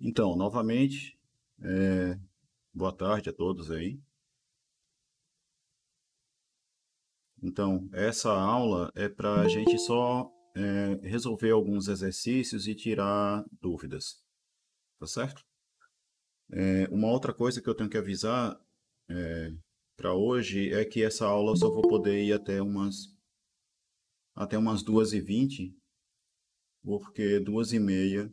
Então, novamente, boa tarde a todos aí. Então, essa aula é para a gente só resolver alguns exercícios e tirar dúvidas, tá certo? Uma outra coisa que eu tenho que avisar para hoje é que essa aula eu só vou poder ir até umas 2h20, porque 2h30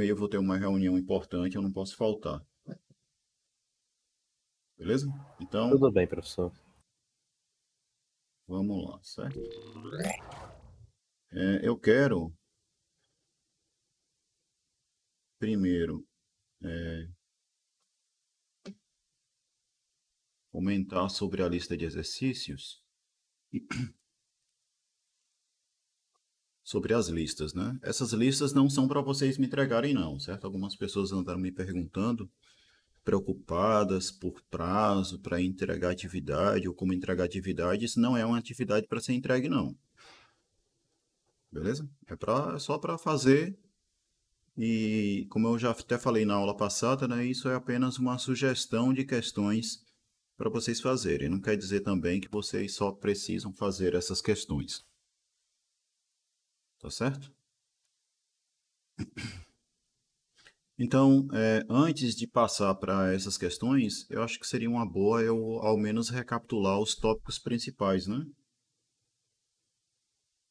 eu vou ter uma reunião importante, eu não posso faltar. Beleza? Então, Tudo bem, professor. vamos lá, certo? Eu quero, primeiro, comentar sobre a lista de exercícios, sobre as listas, né? Essas listas não são para vocês me entregarem, não, certo? Algumas pessoas andaram me perguntando, preocupadas por prazo para entregar atividade ou como entregar atividade. Isso não é uma atividade para ser entregue, não. Beleza? É só para fazer. E como eu já até falei na aula passada, né, isso é apenas uma sugestão de questões para vocês fazerem. Não quer dizer também que vocês só precisam fazer essas questões. Tá certo? Então, antes de passar para essas questões, eu acho que seria uma boa eu ao menos recapitular os tópicos principais, né?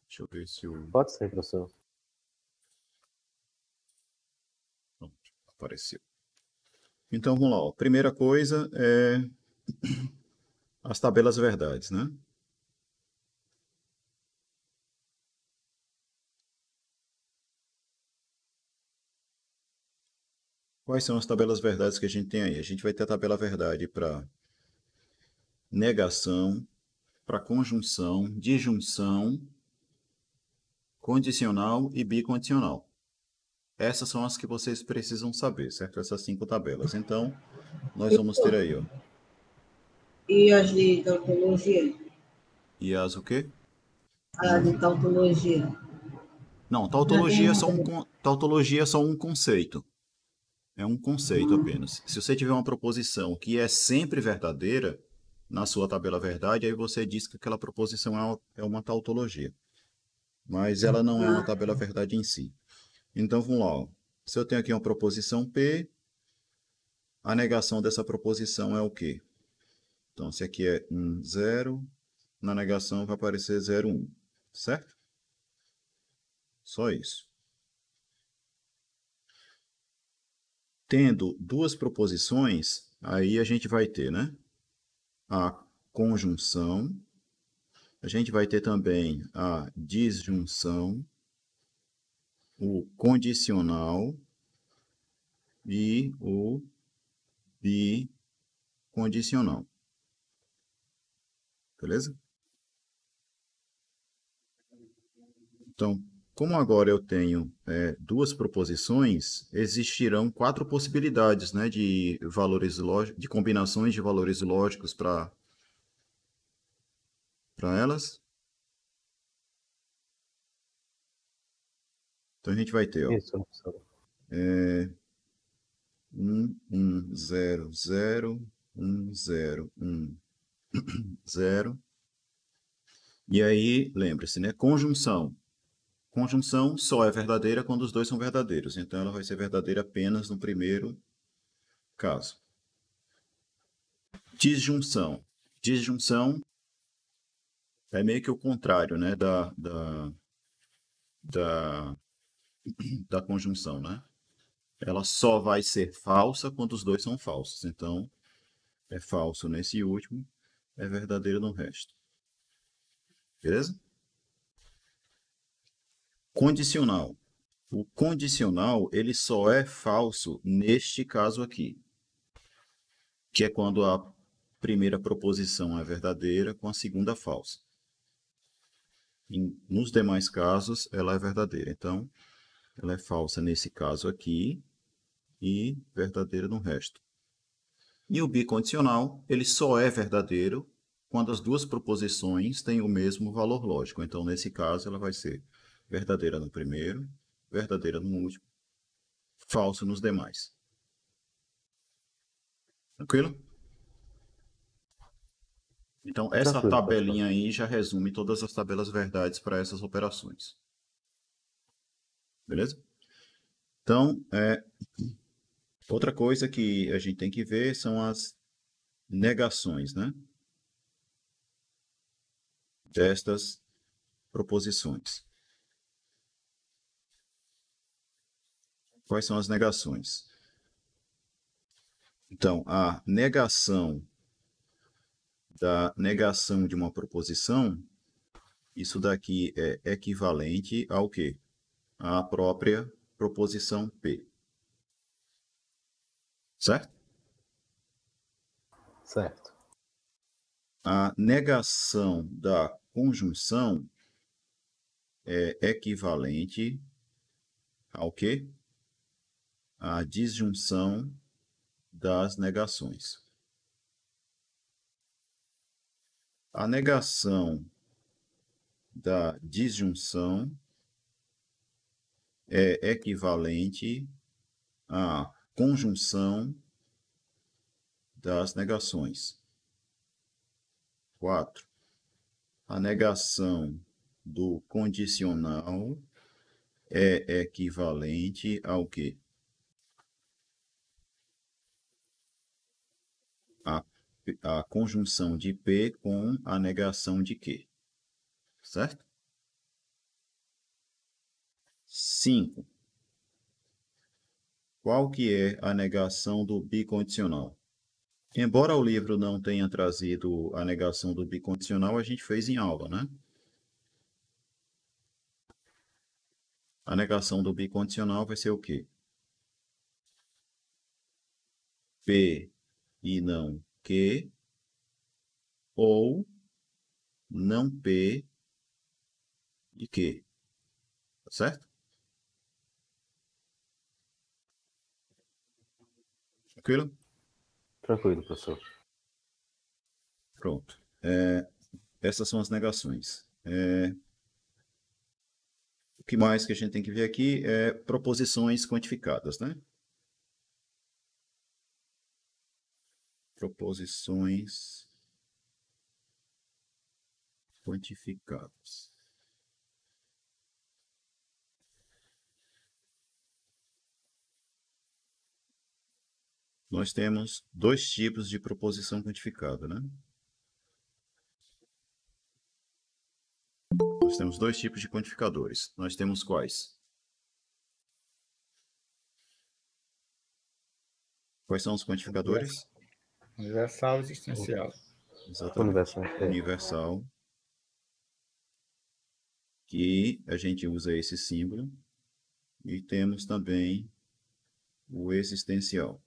Deixa eu ver se o... Pode ser, professor. Pronto, apareceu. Então, vamos lá. Ó. Primeira coisa é as tabelas verdades, né? Quais são as tabelas verdades que a gente tem aí? A gente vai ter a tabela verdade para negação, para conjunção, disjunção, condicional e bicondicional. Essas são as que vocês precisam saber, certo? Essas 5 tabelas. Então, nós vamos ter aí, ó. E as de tautologia? E as o quê? A de tautologia. Não, tautologia é só um conceito. É um conceito apenas. Se você tiver uma proposição que é sempre verdadeira, na sua tabela verdade, aí você diz que aquela proposição é uma tautologia. Mas ela não é uma tabela verdade em si. Então, vamos lá. Ó. Se eu tenho aqui uma proposição P, a negação dessa proposição é o quê? Então, se aqui é 1, 0, na negação vai aparecer 0, 1. Certo? Só isso. Tendo duas proposições, aí a gente vai ter, né? A conjunção, a gente vai ter também a disjunção, o condicional e o bicondicional. Beleza? Então, como agora eu tenho duas proposições, existirão 4 possibilidades, né, de valores lógicos, de combinações de valores lógicos para elas. Então a gente vai ter, ó, Isso, professor. 1, 1, 0, 0, 1, 0, 1, 0. E aí, lembre-se, né, conjunção. Conjunção só é verdadeira quando os dois são verdadeiros. Então ela vai ser verdadeira apenas no primeiro caso. Disjunção. Disjunção é meio que o contrário, né, da conjunção, né? Ela só vai ser falsa quando os dois são falsos. Então, é falso nesse último, é verdadeiro no resto. Beleza? Condicional. O condicional, ele só é falso neste caso aqui, que é quando a primeira proposição é verdadeira com a segunda falsa. Nos demais casos, ela é verdadeira. Então, ela é falsa nesse caso aqui e verdadeira no resto. E o bicondicional, ele só é verdadeiro quando as duas proposições têm o mesmo valor lógico. Então, nesse caso, ela vai ser verdadeira no primeiro, verdadeira no último, falso nos demais. Tranquilo? Então, essa Tranquilo, tabelinha aí já resume todas as tabelas verdades para essas operações. Beleza? Então, outra coisa que a gente tem que ver são as negações, né? Destas proposições. Quais são as negações? Então, a negação da negação de uma proposição, isso daqui é equivalente ao quê? À própria proposição P. Certo? Certo. A negação da conjunção é equivalente ao quê? À disjunção das negações. A negação da disjunção é equivalente à conjunção das negações. 4. A negação do condicional é equivalente ao quê? A conjunção de P com a negação de Q. Certo? 5. Qual que é a negação do bicondicional? Embora o livro não tenha trazido a negação do bicondicional, a gente fez em aula, né? A negação do bicondicional vai ser o quê? P e não Q, ou não P e Q. Tá certo? Tranquilo? Tranquilo, professor. Pronto. Essas são as negações. O que mais que a gente tem que ver aqui é proposições quantificadas, né? Proposições quantificadas. Nós temos dois tipos de proposição quantificada, né? Nós temos dois tipos de quantificadores. Nós temos quais? Quais são os quantificadores? Universal e existencial. Exatamente. Universal. Universal. Que a gente usa esse símbolo. E temos também o existencial.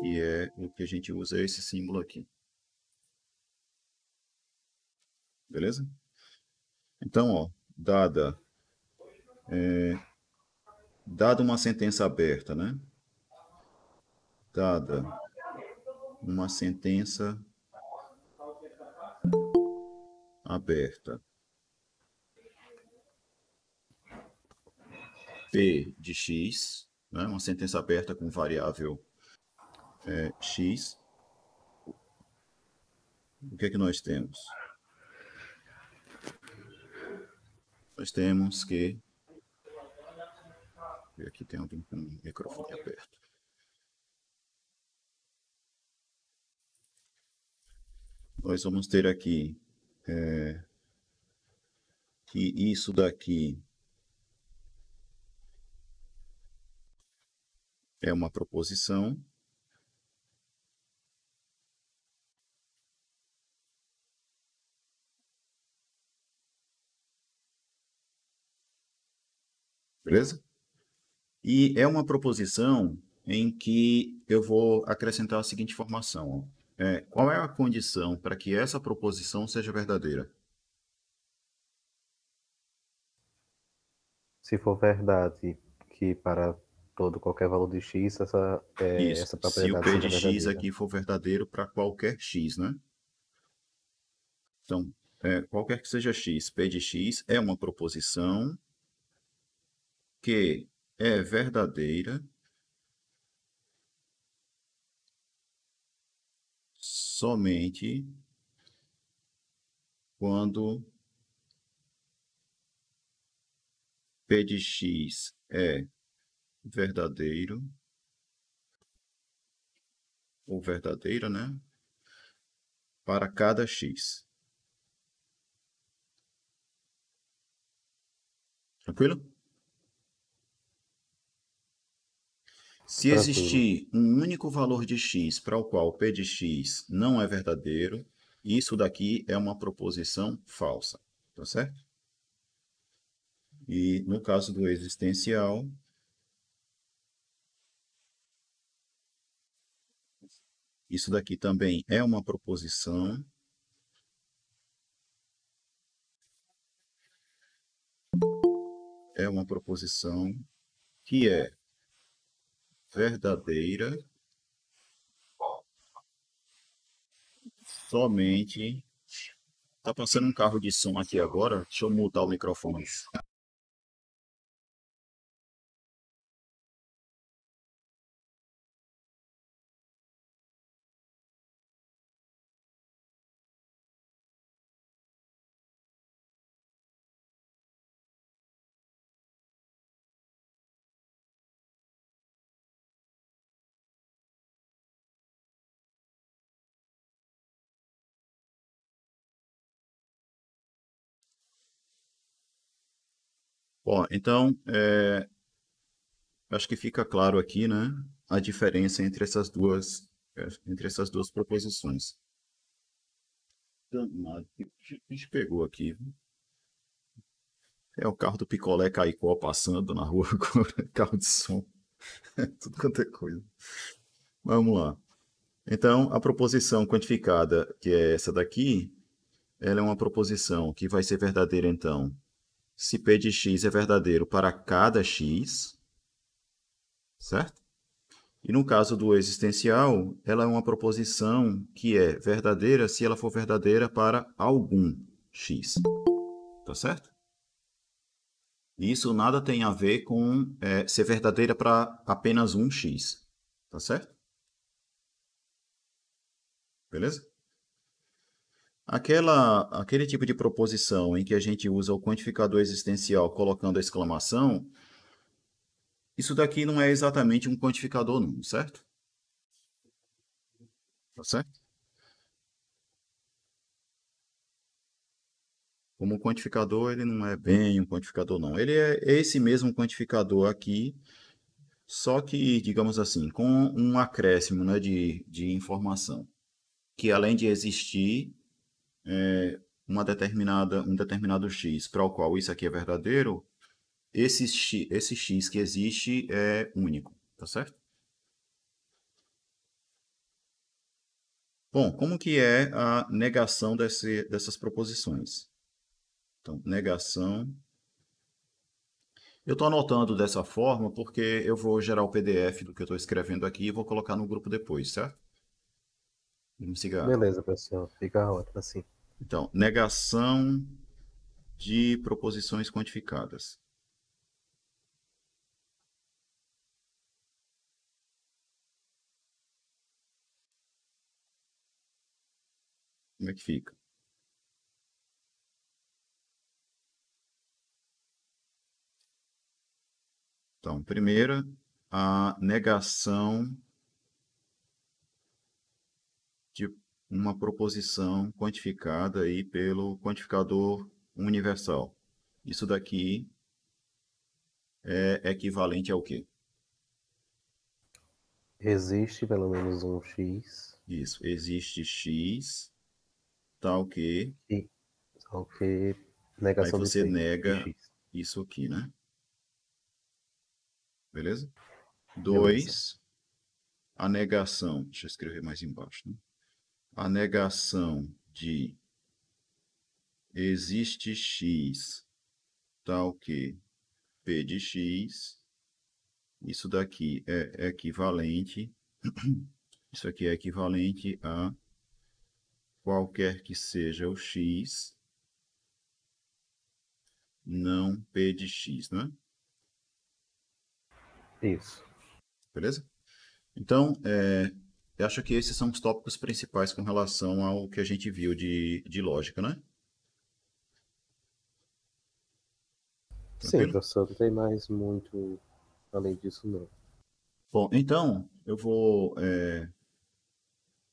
Que é o que a gente usa esse símbolo aqui. Beleza? Então, ó, dada uma sentença aberta, né? Dada uma sentença aberta P de x, né? Uma sentença aberta com variável x. O que é que nós temos? Nós temos que... Aqui tem alguém com o microfone aberto. Nós vamos ter aqui que isso daqui é uma proposição. Beleza? E é uma proposição em que eu vou acrescentar a seguinte informação. Qual é a condição para que essa proposição seja verdadeira? Se for verdade que para todo qualquer valor de x, essa Se o propriedade P seja de x verdadeira. aqui for verdadeiro para qualquer x, né? Então, qualquer que seja x, P de x é uma proposição que é verdadeira somente quando P de x é verdadeiro ou verdadeira, né? Para cada x. Tranquilo? Se Tranquilo. existir um único valor de x para o qual P de x não é verdadeiro, isso daqui é uma proposição falsa, tá certo? E no caso do existencial, isso daqui também é uma proposição que é verdadeira somente. Tá passando um carro de som aqui agora, deixa eu mutar o microfone. Bom, então, acho que fica claro aqui, né, a diferença entre essas duas proposições. Danado, a gente pegou aqui. Viu? É o carro do Picolé Caicó passando na rua agora, carro de som, tudo quanto é coisa. Vamos lá. Então, a proposição quantificada, que é essa daqui, ela é uma proposição que vai ser verdadeira, então, se P de x é verdadeiro para cada x, certo? E no caso do existencial, ela é uma proposição que é verdadeira se ela for verdadeira para algum x. Tá certo? Isso nada tem a ver com ser verdadeira para apenas um x. Tá certo? Beleza? Aquele tipo de proposição em que a gente usa o quantificador existencial colocando a exclamação, isso daqui não é exatamente um quantificador não, certo? Tá certo? Como quantificador, ele não é bem um quantificador, não. Ele é esse mesmo quantificador aqui, só que, digamos assim, com um acréscimo, né, de informação. Que além de existir um determinado x para o qual isso aqui é verdadeiro, esse x que existe é único, tá certo? Bom, como que é a negação dessas proposições? Então, negação. Eu estou anotando dessa forma porque eu vou gerar o PDF do que eu estou escrevendo aqui e vou colocar no grupo depois, certo? Vamos siga. Beleza, pessoal. Fica ótimo assim. Então, negação de proposições quantificadas. Como é que fica? Então, primeira, a negação de uma proposição quantificada aí pelo quantificador universal. Isso daqui é equivalente ao quê? Existe pelo menos um x Isso, existe x, tal que, e só que aí negação de você p de nega x. isso aqui, né? Beleza? Beleza. 2, a negação, deixa eu escrever mais embaixo, né? A negação de existe x, tal que p de x, isso daqui é equivalente, isso aqui é equivalente a qualquer que seja o x, não P de x, né? Isso. Beleza? Então, eu acho que esses são os tópicos principais com relação ao que a gente viu de lógica, né? Sim, Tranquilo? professor, não tem mais muito além disso, não. Bom, então, eu vou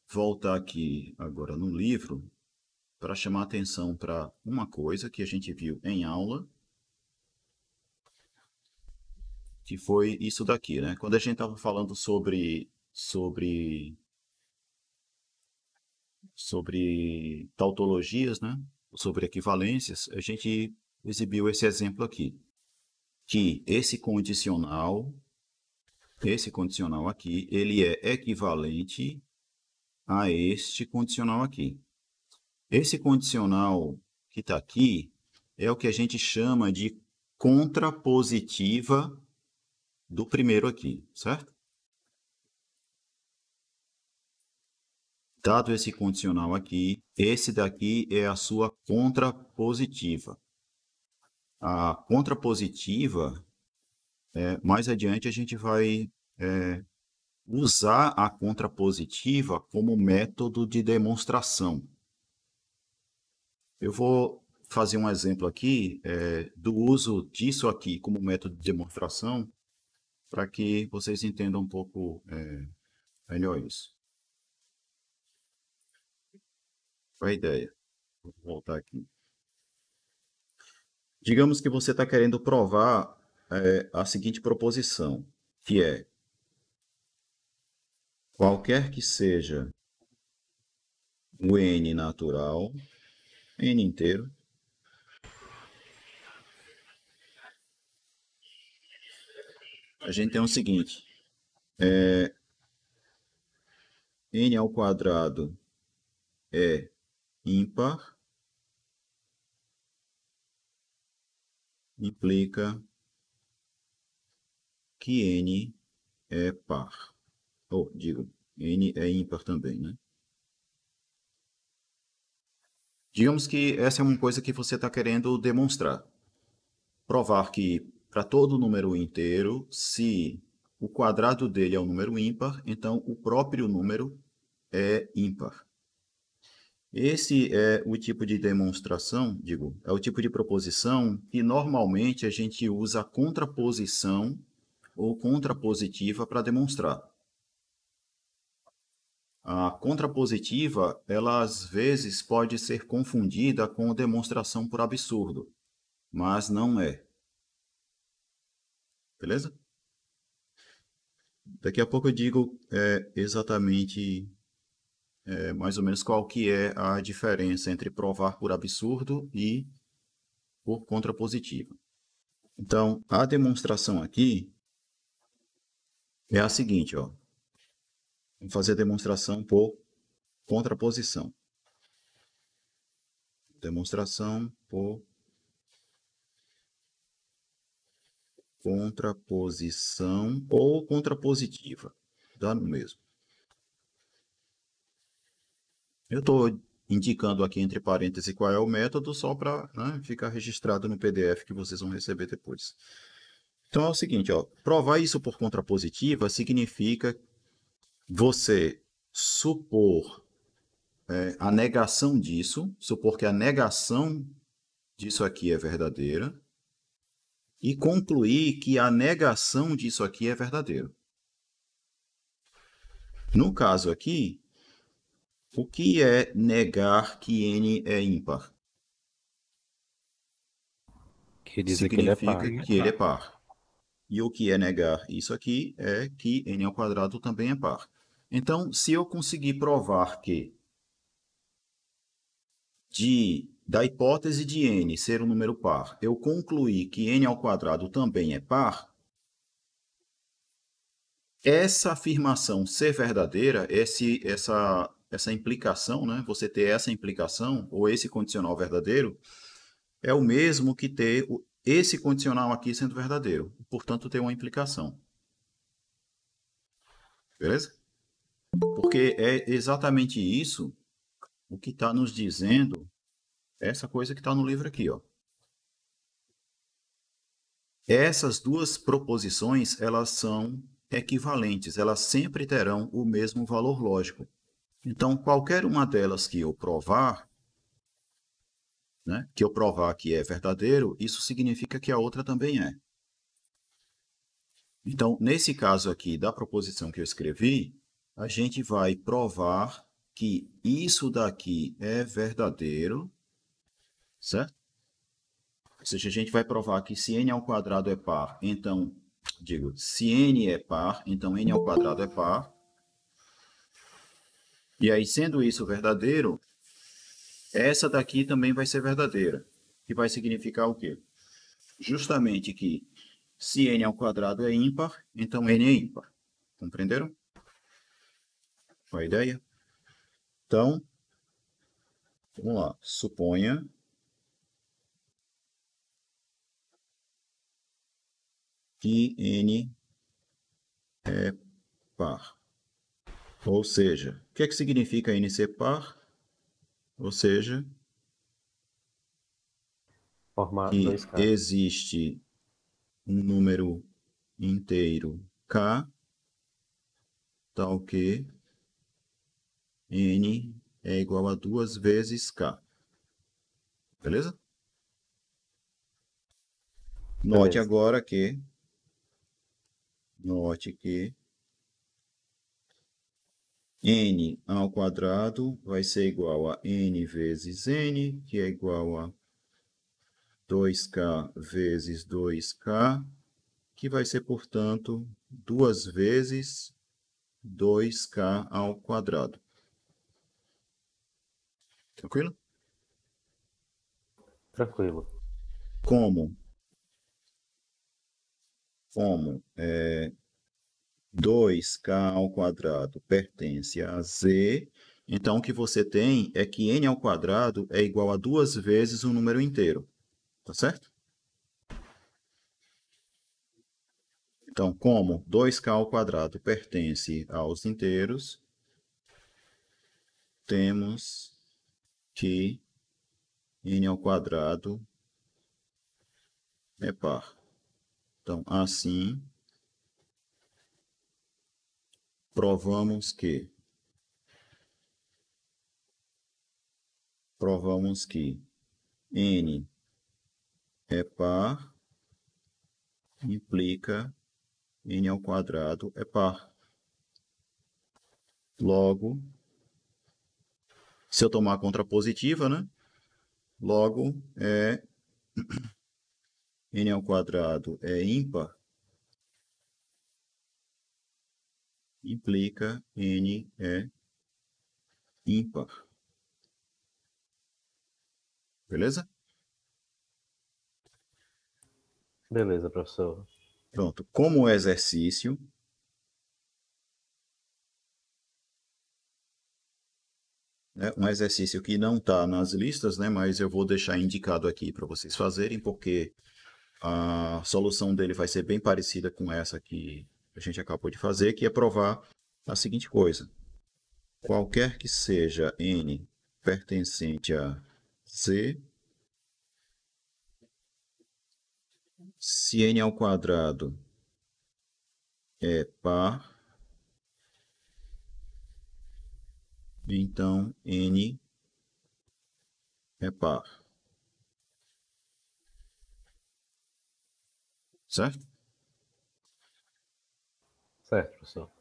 voltar aqui agora no livro para chamar a atenção para uma coisa que a gente viu em aula, que foi isso daqui, né? Quando a gente estava falando sobre tautologias, né? Sobre equivalências, a gente exibiu esse exemplo aqui, que esse condicional aqui, ele é equivalente a este condicional aqui. Esse condicional que está aqui é o que a gente chama de contrapositiva do primeiro aqui, certo? Dado esse condicional aqui, esse daqui é a sua contrapositiva. A contrapositiva, mais adiante a gente vai usar a contrapositiva como método de demonstração. Eu vou fazer um exemplo aqui do uso disso aqui como método de demonstração para que vocês entendam um pouco melhor isso. Qual é a ideia? Vou voltar aqui. Digamos que você está querendo provar a seguinte proposição, que é qualquer que seja o n natural, n inteiro, a gente tem o seguinte, n ao quadrado é ímpar, implica que n é par. Ou, digo, n é ímpar também, né? Digamos que essa é uma coisa que você está querendo demonstrar. Provar que para todo número inteiro, se o quadrado dele é um número ímpar, então o próprio número é ímpar. Esse é o tipo de demonstração, é o tipo de proposição que normalmente a gente usa a contraposição ou contrapositiva para demonstrar. A contrapositiva, ela às vezes pode ser confundida com demonstração por absurdo, mas não é. Beleza? Daqui a pouco eu digo exatamente mais ou menos qual que é a diferença entre provar por absurdo e por contrapositiva. Então, a demonstração aqui é a seguinte, ó. Vamos fazer a demonstração por contraposição. Demonstração por contraposição ou contrapositiva. Dá no mesmo. Eu estou indicando aqui entre parênteses qual é o método, só para ficar registrado no PDF que vocês vão receber depois. Então é o seguinte, ó, provar isso por contrapositiva significa você supor a negação disso, supor que a negação disso aqui é verdadeira e concluir que a negação disso aqui é verdadeiro. No caso aqui, o que é negar que n é ímpar? Que dizer que ele é par. Significa que ele é par. E o que é negar isso aqui é que n ao quadrado também é par. Então, se eu conseguir provar que da hipótese de n ser um número par, eu concluí que n ao quadrado também é par, essa afirmação ser verdadeira, essa implicação, né? Você ter essa implicação, ou esse condicional verdadeiro, é o mesmo que ter esse condicional aqui sendo verdadeiro. Portanto, tem uma implicação. Beleza? Porque é exatamente isso o que está nos dizendo essa coisa que está no livro aqui, ó. Essas duas proposições, elas são equivalentes, elas sempre terão o mesmo valor lógico. Então, qualquer uma delas que eu provar, né, que eu provar que é verdadeiro, isso significa que a outra também é. Então, nesse caso aqui da proposição que eu escrevi, a gente vai provar que isso daqui é verdadeiro, certo? Ou seja, a gente vai provar que se n ao quadrado é par, então, se n é par, então n ao quadrado é par. E aí, sendo isso verdadeiro, essa daqui também vai ser verdadeira, que vai significar o quê? Justamente que se n ao quadrado é ímpar, então n é ímpar. Compreenderam? Qual a ideia? Então, vamos lá. Suponha que n é par. Ou seja, o que é que significa n ser par? Ou seja, Formar que 2K. existe um número inteiro k, tal que n é igual a 2 vezes k. Beleza? Note agora que n ao quadrado vai ser igual a n vezes n, que é igual a 2k vezes 2k, que vai ser, portanto, 2 vezes 2k ao quadrado. Tranquilo? Tranquilo. Como 2k ao quadrado pertence a z, então o que você tem é que n ao quadrado é igual a 2 vezes um número inteiro. Tá certo? Então, como 2k ao quadrado pertence aos inteiros, temos que n ao quadrado é par. Então, assim, provamos que n é par, implica n ao quadrado é par. Logo, se eu tomar a contrapositiva, né? Logo, n ao quadrado é ímpar, implica n é ímpar. Beleza? Beleza, professor. Pronto. Como exercício, né, um exercício que não está nas listas, né, mas eu vou deixar indicado aqui para vocês fazerem, porque a solução dele vai ser bem parecida com essa que a gente acabou de fazer, que é provar a seguinte coisa. Qualquer que seja n pertencente a z, se n ao quadrado é par, então n é par. Certo? Certo, professor.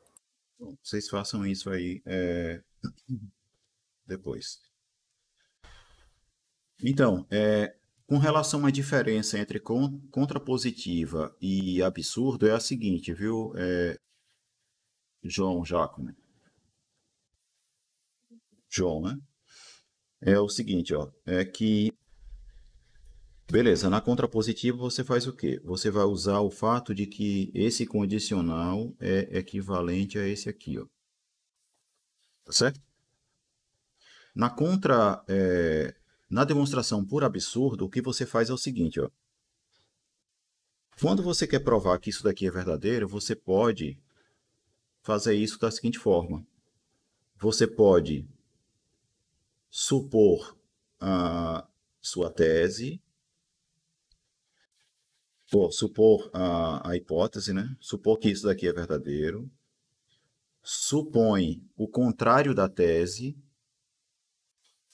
Bom, vocês façam isso aí depois. Então, com relação à diferença entre contrapositiva e absurdo, é a seguinte, viu, João, né? É o seguinte, ó, é que, beleza, na contrapositiva você faz o quê? Você vai usar o fato de que esse condicional é equivalente a esse aqui, ó. Tá certo? Na demonstração por absurdo, o que você faz é o seguinte, ó. Quando você quer provar que isso daqui é verdadeiro, você pode fazer isso da seguinte forma. Você pode supor a sua tese, supor a hipótese, né? Supor que isso daqui é verdadeiro, supõe o contrário da tese,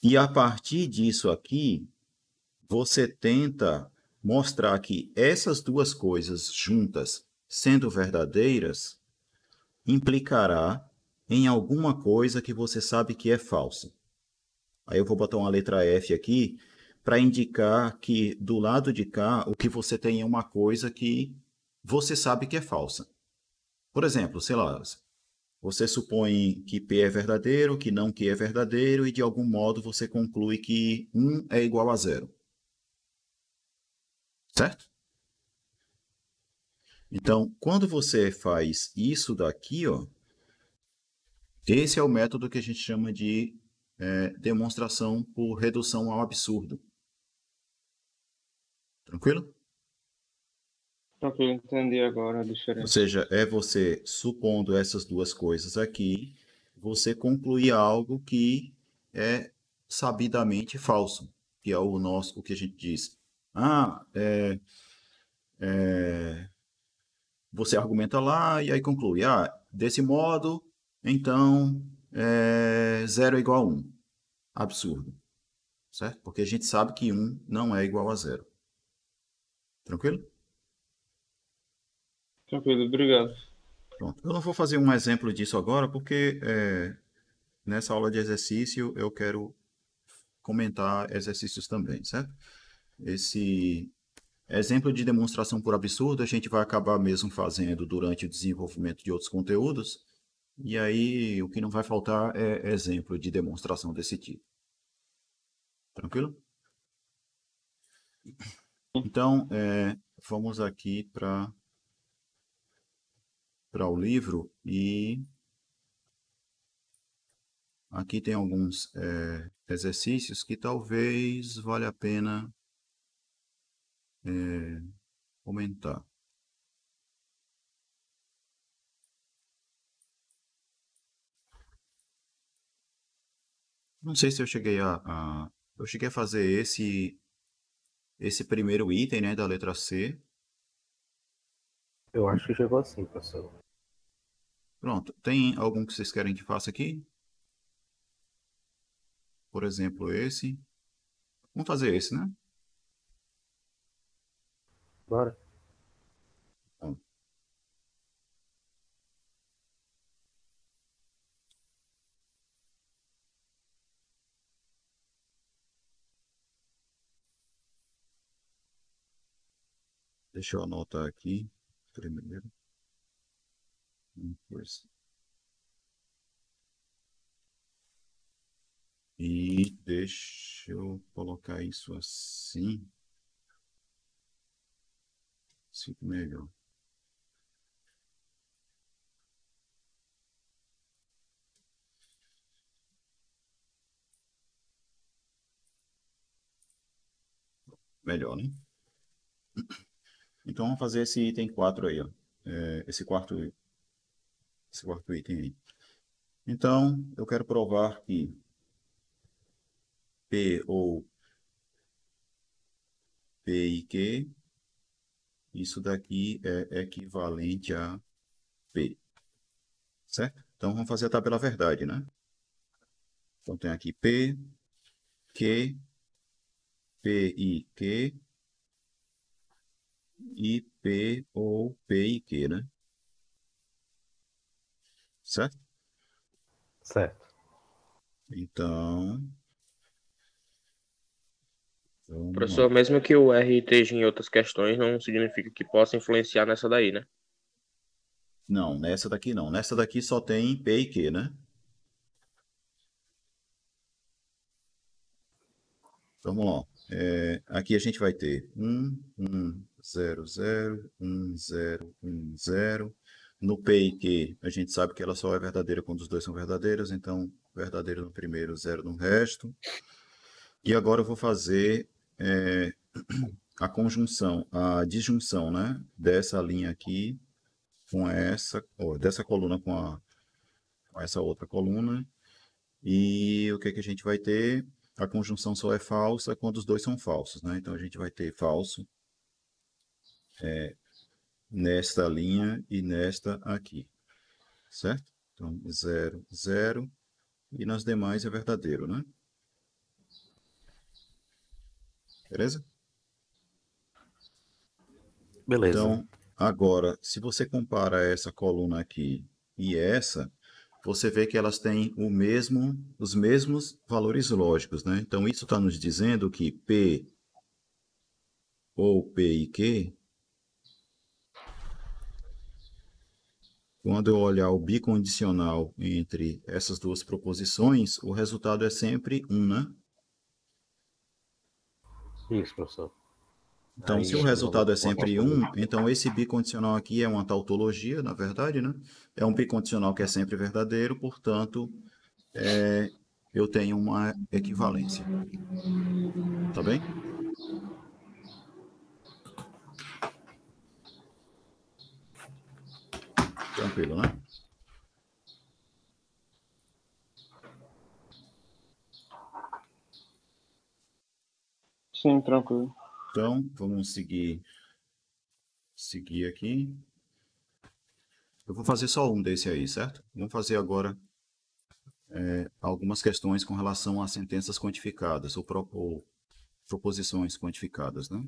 e a partir disso aqui, você tenta mostrar que essas duas coisas juntas, sendo verdadeiras, implicará em alguma coisa que você sabe que é falsa. Aí eu vou botar uma letra F aqui para indicar que do lado de cá o que você tem é uma coisa que você sabe que é falsa. Por exemplo, sei lá, você supõe que P é verdadeiro, que não Q é verdadeiro e de algum modo você conclui que 1 é igual a 0. Certo? Então, quando você faz isso daqui, ó, esse é o método que a gente chama de demonstração por redução ao absurdo. Tranquilo? Tranquilo, entendi agora a Ou diferença. seja, é você supondo essas duas coisas aqui, você concluir algo que é sabidamente falso, que é o que a gente diz. Você argumenta lá e aí conclui. Desse modo, então, 0 é igual a 1. Absurdo. Certo? Porque a gente sabe que 1 não é igual a 0. Tranquilo? Tranquilo, obrigado. Pronto. Eu não vou fazer um exemplo disso agora, porque nessa aula de exercício eu quero comentar exercícios também, certo? Esse exemplo de demonstração por absurdo a gente vai acabar mesmo fazendo durante o desenvolvimento de outros conteúdos, e aí o que não vai faltar é exemplo de demonstração desse tipo. Tranquilo? Então, vamos aqui para o livro e aqui tem alguns exercícios que talvez valha a pena comentar. Não sei se eu cheguei eu cheguei a fazer esse primeiro item, né, da letra C. Eu acho que chegou assim, professor. Pronto. Tem algum que vocês querem que faça aqui? Por exemplo, esse. Vamos fazer esse, né? Bora. Bom. Deixa eu anotar aqui primeiro. E deixa eu colocar isso assim. Fica melhor. Melhor, né? Então vamos fazer esse item 4 aí, ó. Esse quarto item aí. Então, eu quero provar que P ou P e Q, isso daqui é equivalente a P. Certo? Então vamos fazer a tabela verdade, né? Então tem aqui P, Q, P e Q e P ou P e Q, né? Certo? Certo. Então, vamos lá. Professor, mesmo que o R esteja em outras questões, não significa que possa influenciar nessa daí, né? Não, nessa daqui não. Nessa daqui só tem P e Q, né? Vamos lá. Aqui a gente vai ter 1, 1, 0, 0, 1, 0, 1, 0. No P e Q, a gente sabe que ela só é verdadeira quando os dois são verdadeiros, então verdadeiro no primeiro, 0 no resto. E agora eu vou fazer a conjunção, a disjunção, né? Dessa linha aqui com essa, dessa coluna com essa outra coluna. E o que que a gente vai ter? A conjunção só é falsa quando os dois são falsos, né? Então a gente vai ter falso nesta linha e nesta aqui, certo? Então 0, 0 e nas demais é verdadeiro, né? Beleza? Beleza. Então, agora, se você compara essa coluna aqui e essa, você vê que elas têm os mesmos valores lógicos, né? Então, isso está nos dizendo que P ou P e Q, quando eu olhar o bicondicional entre essas duas proposições, o resultado é sempre 1, né? Isso, professor. Então, Aí se o eu resultado é vou sempre 1, então esse bicondicional aqui é uma tautologia, na verdade, né? É um bicondicional que é sempre verdadeiro, portanto, eu tenho uma equivalência. Tá bem? Tranquilo, né? Sim, tranquilo. Então, vamos seguir aqui. Eu vou fazer só um desse aí, certo? Vamos fazer agora algumas questões com relação a sentenças quantificadas ou proposições quantificadas, né?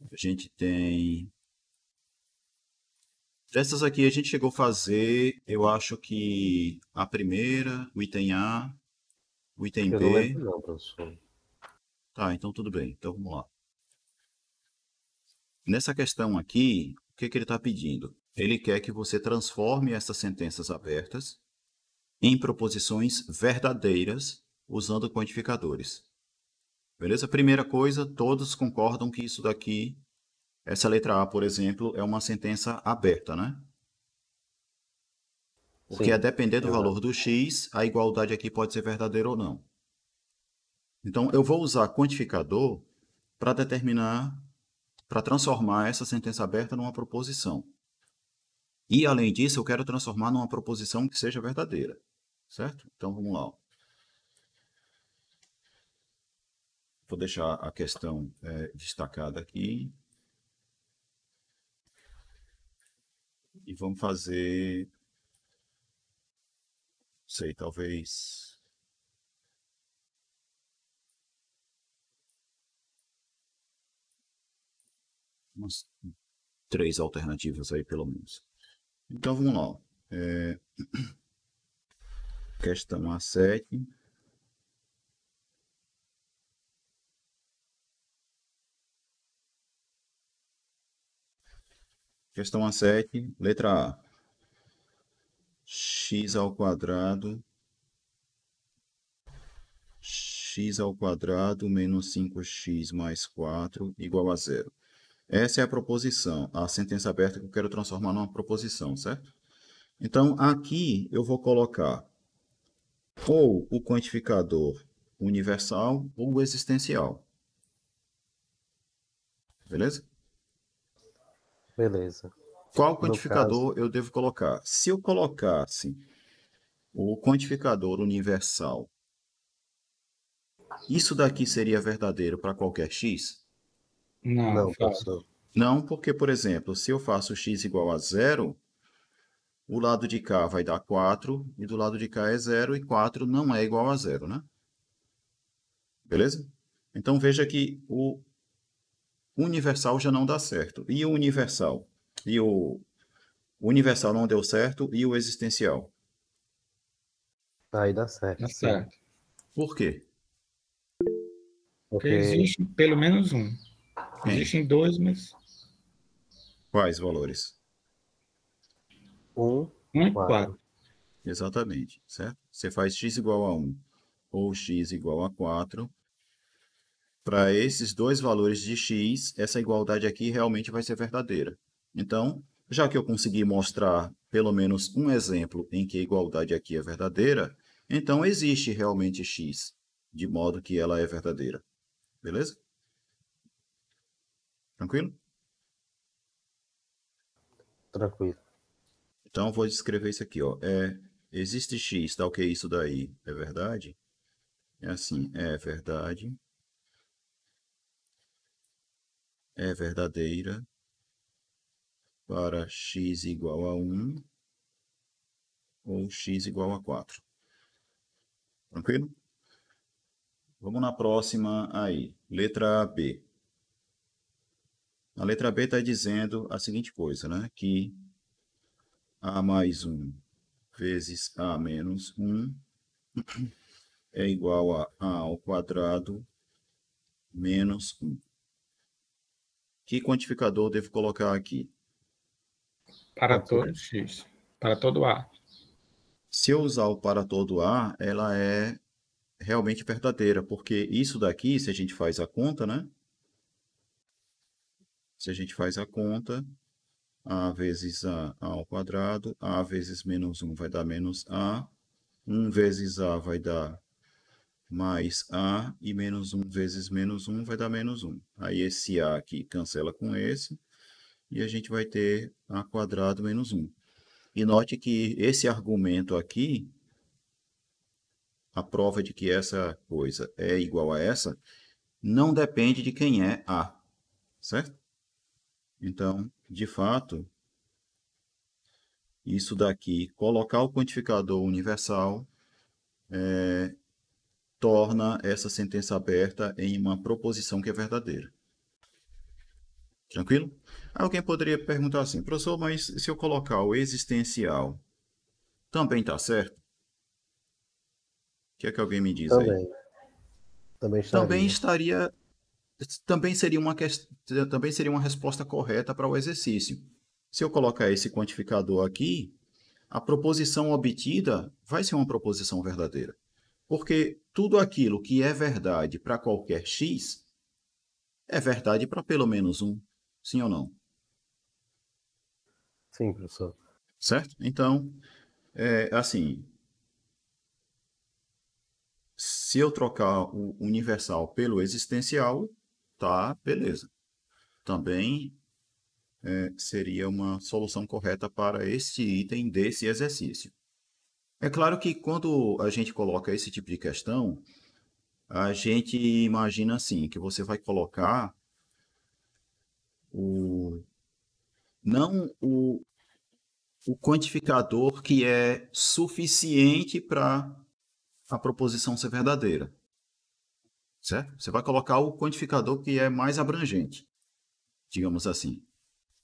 A gente tem... Dessas aqui a gente chegou a fazer, eu acho que a primeira, o item A, o item não B... lembro não, professor. Tá, então tudo bem. Então vamos lá. Nessa questão aqui, o que que ele está pedindo? Ele quer que você transforme essas sentenças abertas em proposições verdadeiras usando quantificadores. Beleza? Primeira coisa, todos concordam que isso daqui, essa letra A, por exemplo, é uma sentença aberta, né? Porque a Sim, depender do valor exato. do x, a igualdade aqui pode ser verdadeira ou não. Então, eu vou usar quantificador para determinar, para transformar essa sentença aberta numa proposição. E, além disso, eu quero transformar numa proposição que seja verdadeira. Certo? Então, vamos lá. Vou deixar a questão destacada aqui. E vamos fazer, sei, talvez umas 3 alternativas aí, pelo menos. Então, vamos lá. Questão A7. Questão A7, letra A. X ao quadrado menos 5x mais 4 igual a zero. Essa é a proposição, a sentença aberta que eu quero transformar numa proposição, certo? Então, aqui eu vou colocar ou o quantificador universal ou o existencial. Beleza? Beleza. Qual No caso, quantificador eu devo colocar? Se eu colocasse o quantificador universal, isso daqui seria verdadeiro para qualquer x? Não, não, falso. professor. Não, porque, por exemplo, se eu faço x igual a zero, o lado de cá vai dar 4 e do lado de cá é 0 e 4 não é igual a zero, né? Beleza? Então veja que o universal já não dá certo. E o universal? E o universal não deu certo e o existencial? Aí dá certo. Tá Sim. certo. Por quê? Porque Porque existe pelo menos um. Quem? Existem dois, mas Quais valores? 1, um e 4. quatro. Exatamente, certo? Você faz x igual a 1 ou x igual a 4. Para esses dois valores de x, essa igualdade aqui realmente vai ser verdadeira. Então, já que eu consegui mostrar pelo menos um exemplo em que a igualdade aqui é verdadeira, então existe realmente x, de modo que ela é verdadeira. Beleza? Tranquilo? Tranquilo. Então, eu vou escrever isso aqui. Ó. existe x, tá ok isso daí, é verdade? É assim, é verdadeira para x igual a 1 ou x igual a 4. Tranquilo? Vamos na próxima aí, letra B. A letra B está dizendo a seguinte coisa, né? Que a mais 1 vezes a menos 1 é igual a ao quadrado menos 1. Que quantificador eu devo colocar aqui? Para Pode ser. todo X. Para todo A. Se eu usar o para todo A, ela é realmente verdadeira, porque isso daqui, se a gente faz a conta, né? Se a gente faz a conta, A vezes A ao quadrado, A vezes menos 1 vai dar menos A, 1 vezes A vai dar mais A, e menos 1 vezes menos 1 vai dar menos 1. Aí esse A aqui cancela com esse, e a gente vai ter A quadrado menos 1. E note que esse argumento aqui, a prova de que essa coisa é igual a essa, não depende de quem é A, certo? Então, de fato, isso daqui, colocar o quantificador universal, torna essa sentença aberta em uma proposição que é verdadeira. Tranquilo? Alguém poderia perguntar assim, professor, mas se eu colocar o existencial, também está certo? O que é que alguém me diz aí? Também. Também Também estaria. estaria, também seria uma resposta correta para o exercício. Se eu colocar esse quantificador aqui, a proposição obtida vai ser uma proposição verdadeira. Porque tudo aquilo que é verdade para qualquer x é verdade para pelo menos um. Sim ou não? Sim, professor. Certo? Então, assim, se eu trocar o universal pelo existencial, tá, beleza. Também seria uma solução correta para este item desse exercício. É claro que quando a gente coloca esse tipo de questão, a gente imagina assim, que você vai colocar o, não o quantificador que é suficiente para a proposição ser verdadeira, certo? Você vai colocar o quantificador que é mais abrangente, digamos assim.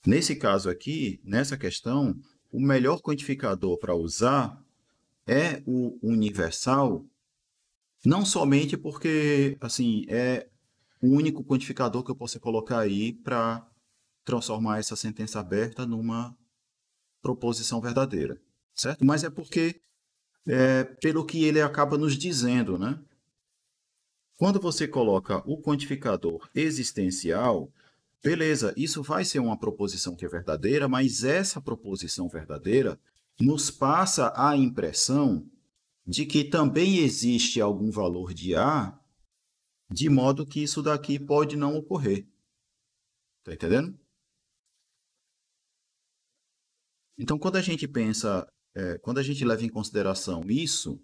Nesse caso aqui, nessa questão, o melhor quantificador para usar é o universal, não somente porque assim é o único quantificador que eu posso colocar aí para transformar essa sentença aberta numa proposição verdadeira, certo? Mas é porque pelo que ele acaba nos dizendo, né? Quando você coloca o quantificador existencial, beleza, isso vai ser uma proposição que é verdadeira, mas essa proposição verdadeira nos passa a impressão de que também existe algum valor de A, de modo que isso daqui pode não ocorrer. Tá entendendo? Então, quando a gente pensa, quando a gente leva em consideração isso,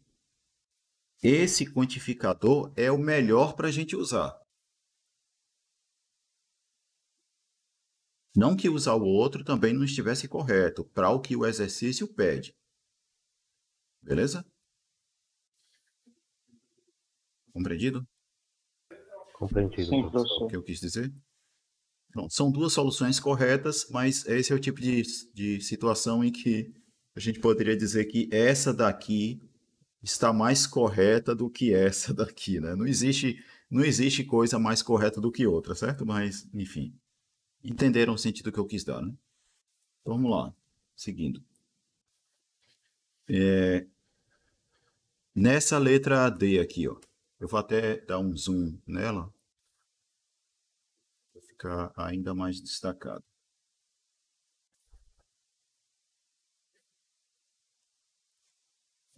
esse quantificador é o melhor para a gente usar. Não que usar o outro também não estivesse correto, para o que o exercício pede. Beleza? Compreendido? Compreendido, Sim, professor. O professor. que eu quis dizer? Pronto, são duas soluções corretas, mas esse é o tipo de situação em que a gente poderia dizer que essa daqui está mais correta do que essa daqui, né? Não existe coisa mais correta do que outra, certo? Mas, enfim, entenderam o sentido que eu quis dar, né? Então, vamos lá, seguindo. Nessa letra D aqui, ó, eu vou até dar um zoom nela para ficar ainda mais destacado.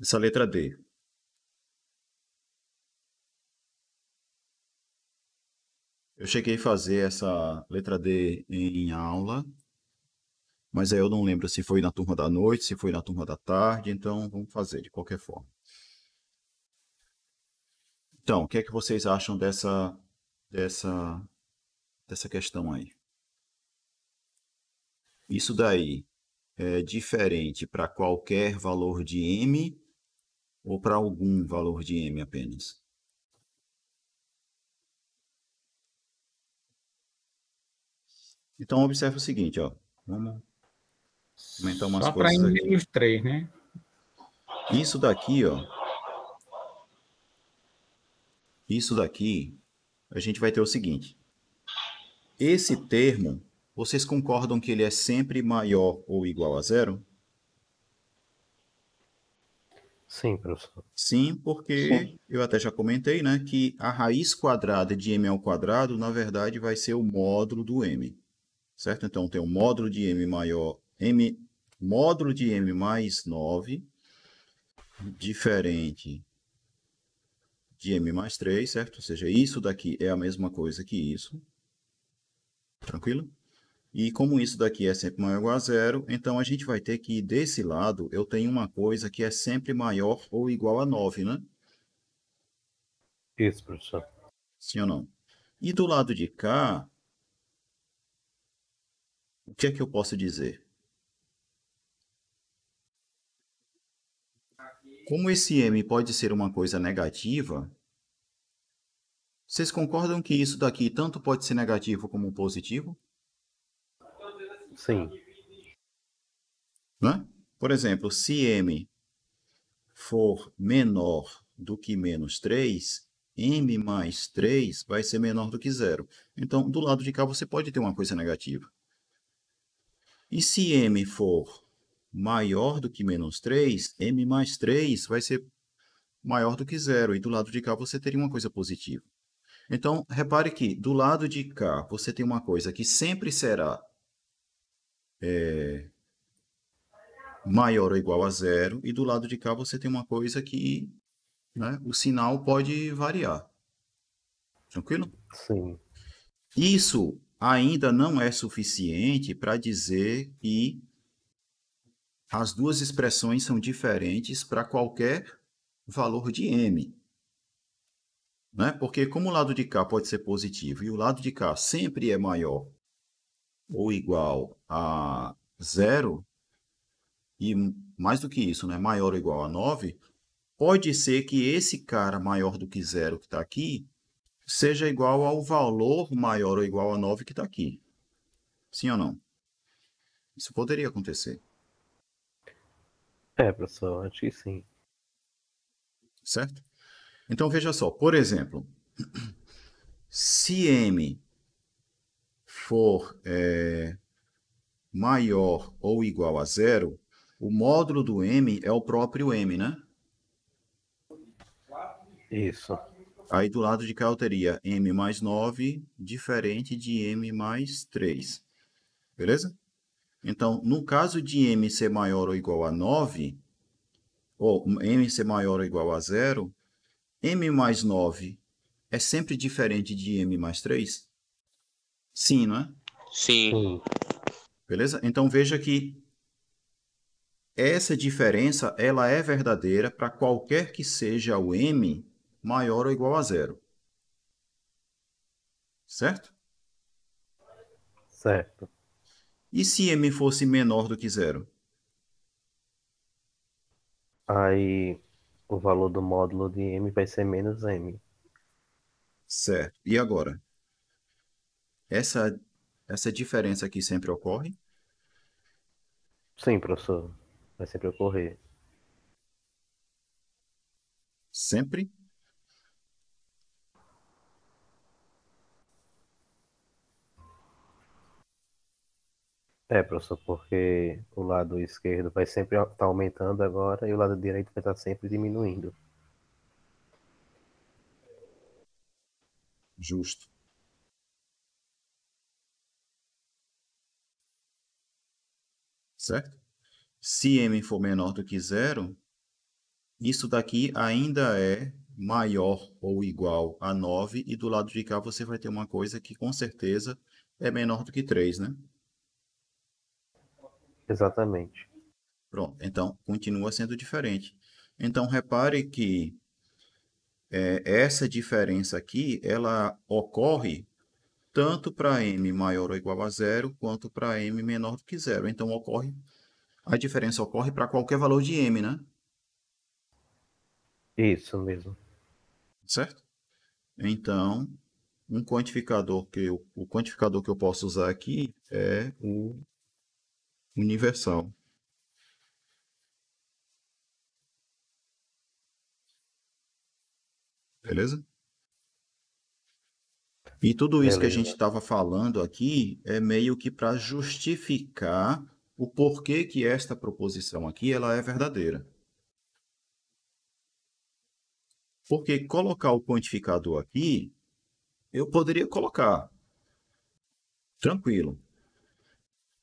Essa letra D. Eu cheguei a fazer essa letra D em aula Mas aí eu não lembro se foi na turma da noite, se foi na turma da tarde, então vamos fazer de qualquer forma. Então, o que é que vocês acham dessa questão aí? Isso daí é diferente para qualquer valor de m ou para algum valor de m apenas? Então, observe o seguinte, ó. Vamos aumentar umas Só para coisas aqui. -3, né? Isso daqui, ó. Isso daqui, a gente vai ter o seguinte. Esse termo, vocês concordam que ele é sempre maior ou igual a zero? Sim, professor. Sim, porque eu até já comentei, né, que a raiz quadrada de m ao quadrado, na verdade, vai ser o módulo do m, certo? Então, tem o módulo de m maior, módulo de m mais 9, diferente de m mais 3, certo? Ou seja, isso daqui é a mesma coisa que isso, tranquilo? E como isso daqui é sempre maior ou igual a zero, então a gente vai ter que, desse lado, eu tenho uma coisa que é sempre maior ou igual a 9, né? Isso, professor. Sim ou não? E do lado de cá, o que é que eu posso dizer? Como esse m pode ser uma coisa negativa, vocês concordam que isso daqui tanto pode ser negativo como positivo? Sim. Né? Por exemplo, se m for menor do que menos 3, m mais 3 vai ser menor do que zero. Então, do lado de cá, você pode ter uma coisa negativa. E se m for maior do que menos 3, m mais 3 vai ser maior do que zero. E do lado de cá, você teria uma coisa positiva. Então, repare que do lado de cá, você tem uma coisa que sempre será maior ou igual a zero, e do lado de cá você tem uma coisa que, né, o sinal pode variar. Tranquilo? Sim. Isso ainda não é suficiente para dizer que as duas expressões são diferentes para qualquer valor de m. Né? Porque como o lado de cá pode ser positivo e o lado de cá sempre é maior ou igual a zero, e mais do que isso, né, maior ou igual a 9, pode ser que esse cara maior do que zero que está aqui seja igual ao valor maior ou igual a 9 que está aqui. Sim ou não? Isso poderia acontecer, É, professor, acho que sim. certo? Então, veja só, por exemplo, se m for maior ou igual a zero, o módulo do m é o próprio m, né? Isso. Aí do lado de cá eu teria m mais 9 diferente de m mais 3. Beleza? Então, no caso de m ser maior ou igual a 9, ou m ser maior ou igual a zero, m mais 9 é sempre diferente de m mais 3? Sim, não é? Sim. Sim. Beleza? Então veja que essa diferença ela é verdadeira para qualquer que seja o m maior ou igual a zero. Certo? Certo. E se m fosse menor do que zero? Aí o valor do módulo de m vai ser menos m. Certo. E agora? Essa diferença aqui sempre ocorre? Sim, professor. Vai sempre ocorrer. Sempre? É, professor, porque o lado esquerdo vai sempre estar aumentando agora e o lado direito vai estar sempre diminuindo. Justo. Certo? Se m for menor do que zero, isso daqui ainda é maior ou igual a 9, e do lado de cá você vai ter uma coisa que com certeza é menor do que 3, né? Exatamente. Pronto, então continua sendo diferente. Então repare que essa diferença aqui, ela ocorre tanto para m maior ou igual a zero, quanto para m menor do que zero. Então a diferença ocorre para qualquer valor de m, né? Isso mesmo. Certo? Então, o quantificador que eu posso usar aqui é o universal. Beleza? E tudo isso que a gente Beleza. estava falando aqui é meio que para justificar o porquê que esta proposição aqui ela é verdadeira. Porque colocar o quantificador aqui, eu poderia colocar, tranquilo.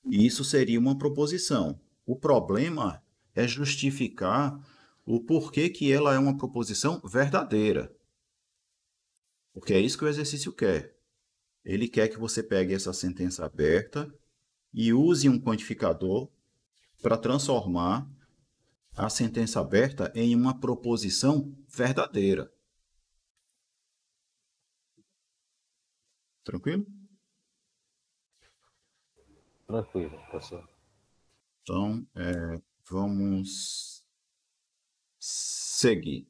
E isso seria uma proposição. O problema é justificar o porquê que ela é uma proposição verdadeira. Porque é isso que o exercício quer. Ele quer que você pegue essa sentença aberta e use um quantificador para transformar a sentença aberta em uma proposição verdadeira. Tranquilo? Tranquilo, professor. Então, vamos seguir.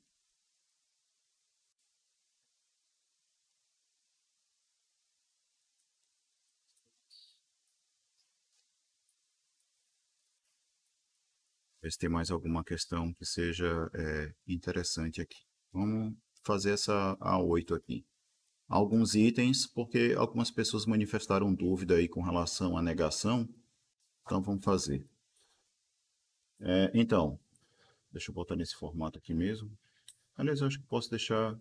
Ver se tem mais alguma questão que seja interessante aqui. Vamos fazer essa A8 aqui. Alguns itens, porque algumas pessoas manifestaram dúvida aí com relação à negação. Então, vamos fazer. Então, deixa eu botar nesse formato aqui mesmo. Aliás, eu acho que posso deixar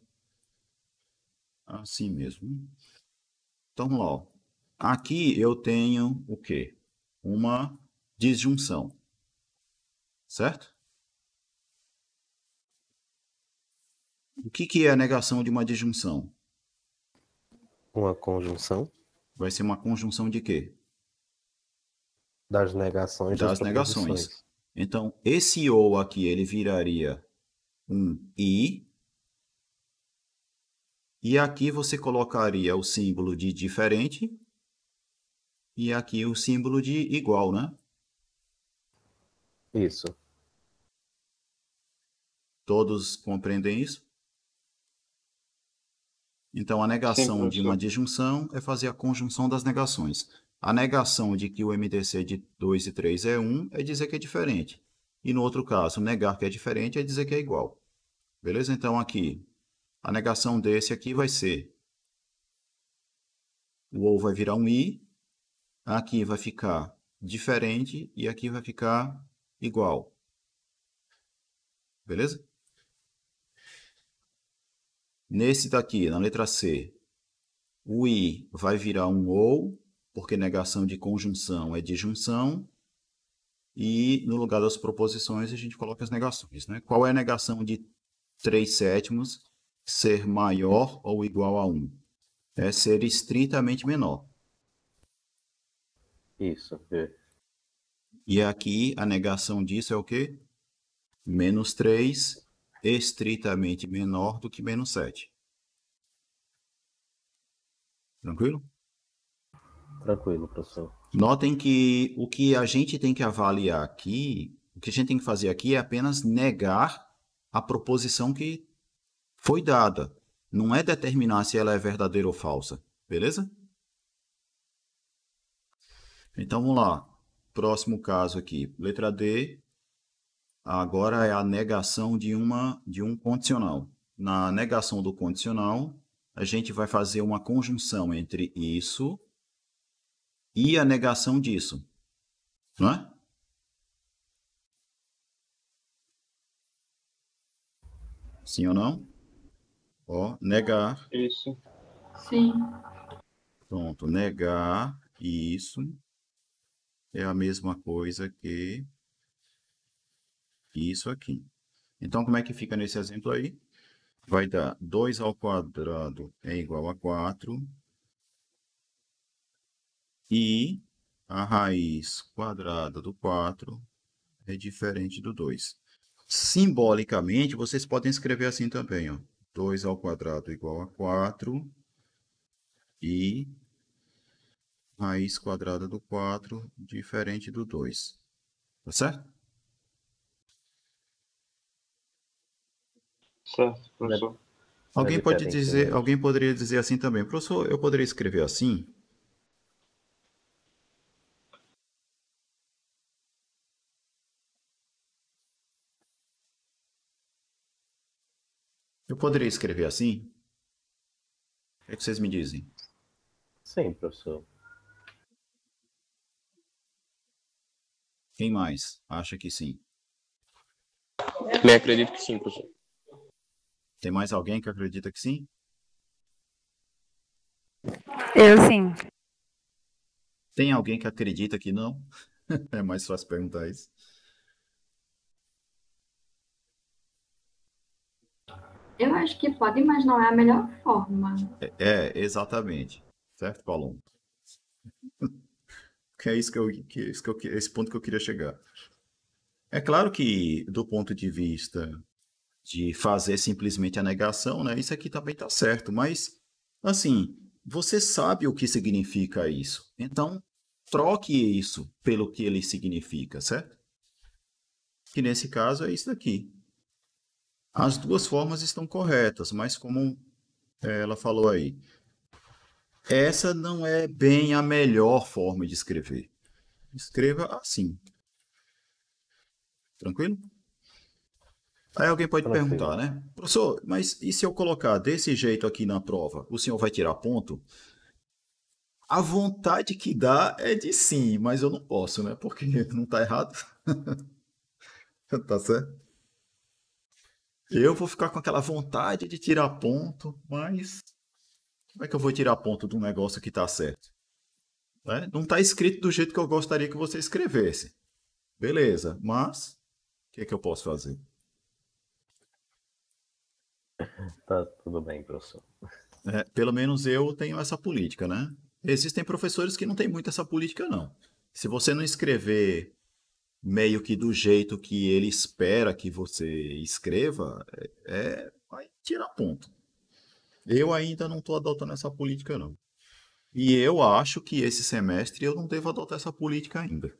assim mesmo. Então, vamos lá. Ó. Aqui eu tenho o quê? Uma disjunção. Certo? O que é a negação de uma disjunção? Uma conjunção Vai ser uma conjunção de quê? das negações das Das negações. proposições. Então, esse ou aqui, ele viraria um i. E aqui você colocaria o símbolo de diferente. E aqui o símbolo de igual, né? Isso. Todos compreendem isso? Então, a Sim, negação de uma professor. disjunção é fazer a conjunção das negações. A negação de que o MDC de 2 e 3 é 1 é dizer que é diferente. E no outro caso, negar que é diferente é dizer que é igual. Beleza? Então, aqui, a negação desse aqui vai ser o ou vai virar um i, aqui vai ficar diferente e aqui vai ficar igual. Beleza? Nesse daqui, na letra C, o i vai virar um ou, porque negação de conjunção é disjunção, e no lugar das proposições a gente coloca as negações. Né? Qual é a negação de 3/7 ser maior ou igual a 1? É ser estritamente menor. Isso. E aqui a negação disso é o quê? Menos 3 estritamente menor do que menos 7. Tranquilo? Tranquilo, professor. Notem que o que a gente tem que avaliar aqui, o que a gente tem que fazer aqui é apenas negar a proposição que foi dada. Não é determinar se ela é verdadeira ou falsa. Beleza? Então vamos lá. Próximo caso aqui. Letra D. Agora é a negação de um condicional. Na negação do condicional, a gente vai fazer uma conjunção entre isso e a negação disso. Não é? Sim ou não? Ó, negar. Isso. Sim. Pronto, negar isso é a mesma coisa que isso aqui. Então, como é que fica nesse exemplo aí? Vai dar 2 ao quadrado é igual a 4. E a raiz quadrada do 4 é diferente do 2. Simbolicamente, vocês podem escrever assim também, ó. 2 ao quadrado igual a 4 e raiz quadrada do 4 diferente do 2. Tá certo? Certo, professor. Alguém pode diferente, dizer, né? alguém poderia dizer assim também, professor, eu poderia escrever assim? Eu poderia escrever assim? O que é que vocês me dizem? Sim, professor. Quem mais acha que sim? Também acredito que sim, professor. Tem mais alguém que acredita que sim? Eu sim. Tem alguém que acredita que não? É mais fácil perguntar isso. Eu acho que pode, mas não é a melhor forma. Exatamente. Certo, Paulo? Que é isso esse ponto que eu queria chegar. É claro que, do ponto de vista de fazer simplesmente a negação, né? Isso aqui também está certo, mas, assim, você sabe o que significa isso. Então, troque isso pelo que ele significa, certo? Que nesse caso é isso daqui. As duas formas estão corretas, mas como ela falou aí, essa não é bem a melhor forma de escrever. Escreva assim. Tranquilo? Aí alguém pode Tranquilo. perguntar, né? Professor, mas e se eu colocar desse jeito aqui na prova, o senhor vai tirar ponto? A vontade que dá é de sim, mas eu não posso, né? Porque não tá errado. Tá certo? Eu vou ficar com aquela vontade de tirar ponto, mas como é que eu vou tirar ponto de um negócio que tá certo? Né? Não tá escrito do jeito que eu gostaria que você escrevesse. Beleza, mas o que é que eu posso fazer? Tá tudo bem, professor. Pelo menos eu tenho essa política, né? Existem professores que não têm muito essa política, não. Se você não escrever meio que do jeito que ele espera que você escreva, vai tirar ponto. Eu ainda não estou adotando essa política, não. E eu acho que esse semestre eu não devo adotar essa política ainda.